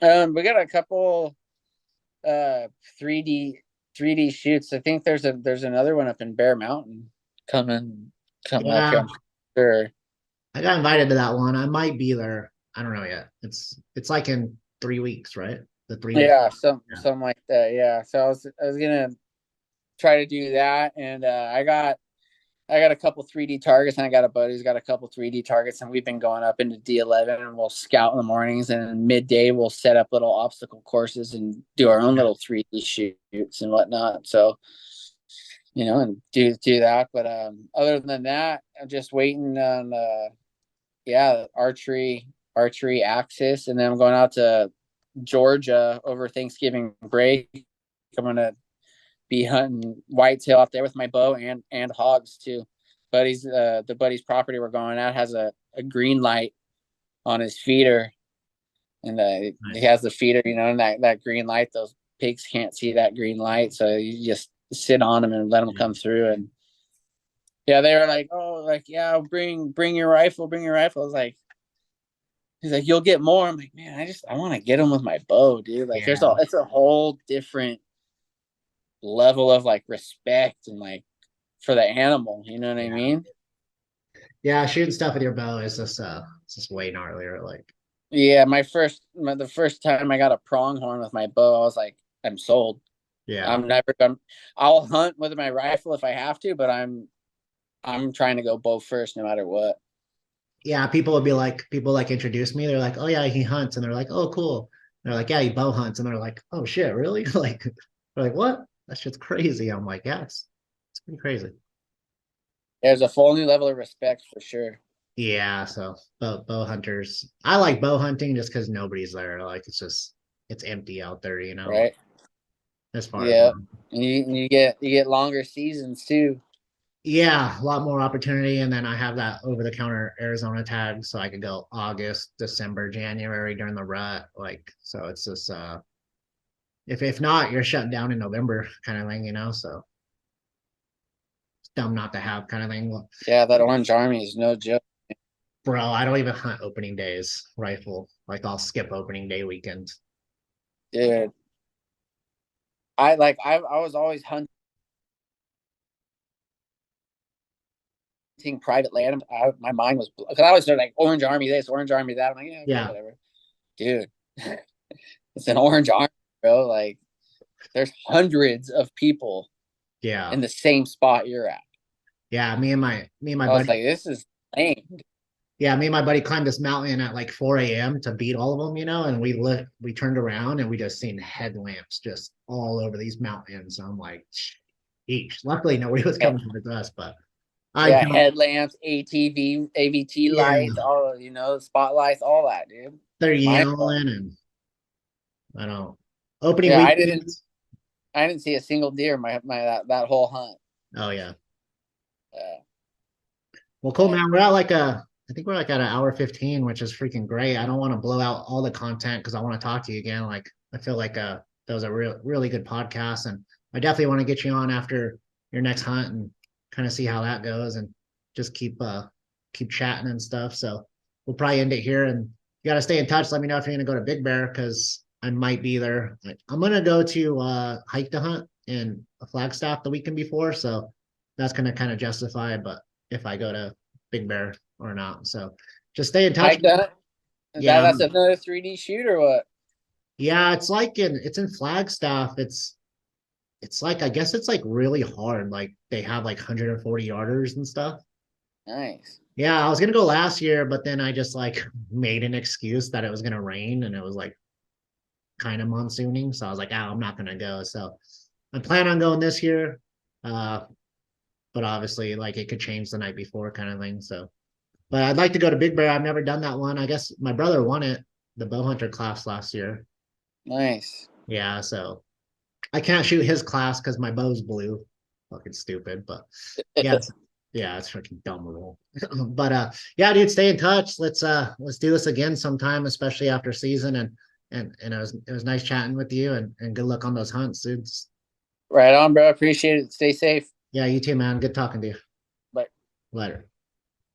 We got a couple 3D 3D shoots. I think there's another one up in Bear Mountain coming up here. Yeah, I'm sure. I got invited to that one. I might be there. I don't know yet. It's like in 3 weeks, right? The 3 week. Yeah, Yeah. something like that. Yeah. So I was gonna try to do that, and I got a couple 3D targets, and I got a buddy who's got a couple 3D targets, and we've been going up into D11, and we'll scout in the mornings, and midday we'll set up little obstacle courses and do our own little 3D shoots and whatnot. So, and do that. But other than that, I'm just waiting on archery axis, and then I'm going out to Georgia over Thanksgiving break. I'm gonna be hunting whitetail out there with my bow and hogs too. The buddy's property we're going at has a green light on his feeder, and he Nice. has the feeder, and that green light, those pigs can't see that green light, so you just sit on them and let them come through. And yeah, they were like, oh, like, yeah, bring your rifle, bring your rifle. I was like, he's like, you'll get more. I'm like, man, I want to get them with my bow, dude. Like, Yeah. it's a whole different level of like respect and like for the animal, you know what I Yeah. mean? Yeah, shooting stuff with your bow is it's just way gnarlier. Like, Yeah, the first time I got a pronghorn with my bow, I was like, I'm sold. yeah. I'm never gonna. I'll hunt with my rifle if I have to, but I'm trying to go bow first, no matter what. Yeah, people like introduce me. They're like, oh yeah, he hunts, and they're like, oh cool. And they're like, yeah, he bow hunts, and they're like, oh shit, really? Like, they're like, what? That shit's crazy. I'm like, yes, it's pretty crazy. There's a full new level of respect for sure. Yeah, so bow hunters. I like bow hunting just because nobody's there. Like it's empty out there, Right? as far as Yeah, and you get longer seasons too. yeah, a lot more opportunity. And then I have that over the counter Arizona tag, so I could go August, December, January during the rut. Like, so it's just if not, you're shutting down in November kind of thing. So it's dumb not to have kind of thing. Well, Yeah, that Orange Army is no joke, bro, I don't even hunt opening days rifle. Like I'll skip opening day weekends. dude. I was always hunting private land. My mind was because I was like Orange Army this, Orange Army that. I'm like, yeah, okay, Yeah, whatever, dude. It's an Orange Army, bro. Like, there's hundreds of people yeah, in the same spot you're at. yeah. Me and my I was buddy. like, this is lame. Yeah, me and my buddy climbed this mountain at like 4 a.m. to beat all of them, and we turned around and we just seen headlamps just all over these mountains. So I'm like, eesh. Luckily, nobody was Yeah, coming with us, but I yeah, don't, headlamps, ATV, AVT yeah, lights, all spotlights, all that, dude. they're My yelling and I don't. Opening yeah, weekends. I didn't see a single deer my that whole hunt. Oh yeah. Uh, Well, cool, but man. I think we're like at an hour 15, which is freaking great. I don't want to blow out all the content because I want to talk to you again. Like, I feel like that was a really good podcast, and I definitely want to get you on after your next hunt and kind of see how that goes, and just keep chatting and stuff. So we'll probably end it here, and you got to stay in touch. Let me know if you're gonna go to Big Bear because I might be there. I'm gonna go to hike to hunt in a Flagstaff the weekend before, so that's gonna kind of justify. But if I go to Big Bear or not. So just stay in touch. I done it. Yeah. That's another 3D shoot or what? Yeah, it's in Flagstaff. It's like I guess it's like really hard. Like they have like 140 yarders and stuff. Nice. Yeah, I was gonna go last year, but then I just like made an excuse that it was gonna rain and it was like kind of monsooning. So I was like, oh, I'm not gonna go. So I plan on going this year. Uh, but obviously like it could change the night before kind of thing. So but I'd like to go to Big Bear. I've never done that one. I guess my brother won it, the bow hunter class last year. Nice. Yeah, so I can't shoot his class because my bow's blue. Fucking stupid, but yeah, it's freaking dumb rule. But yeah, dude, stay in touch. Let's do this again sometime, especially after season. And it was nice chatting with you and good luck on those hunts, dude. Right on, bro. Appreciate it. Stay safe. Yeah, you too, man. Good talking to you. Bye. Later.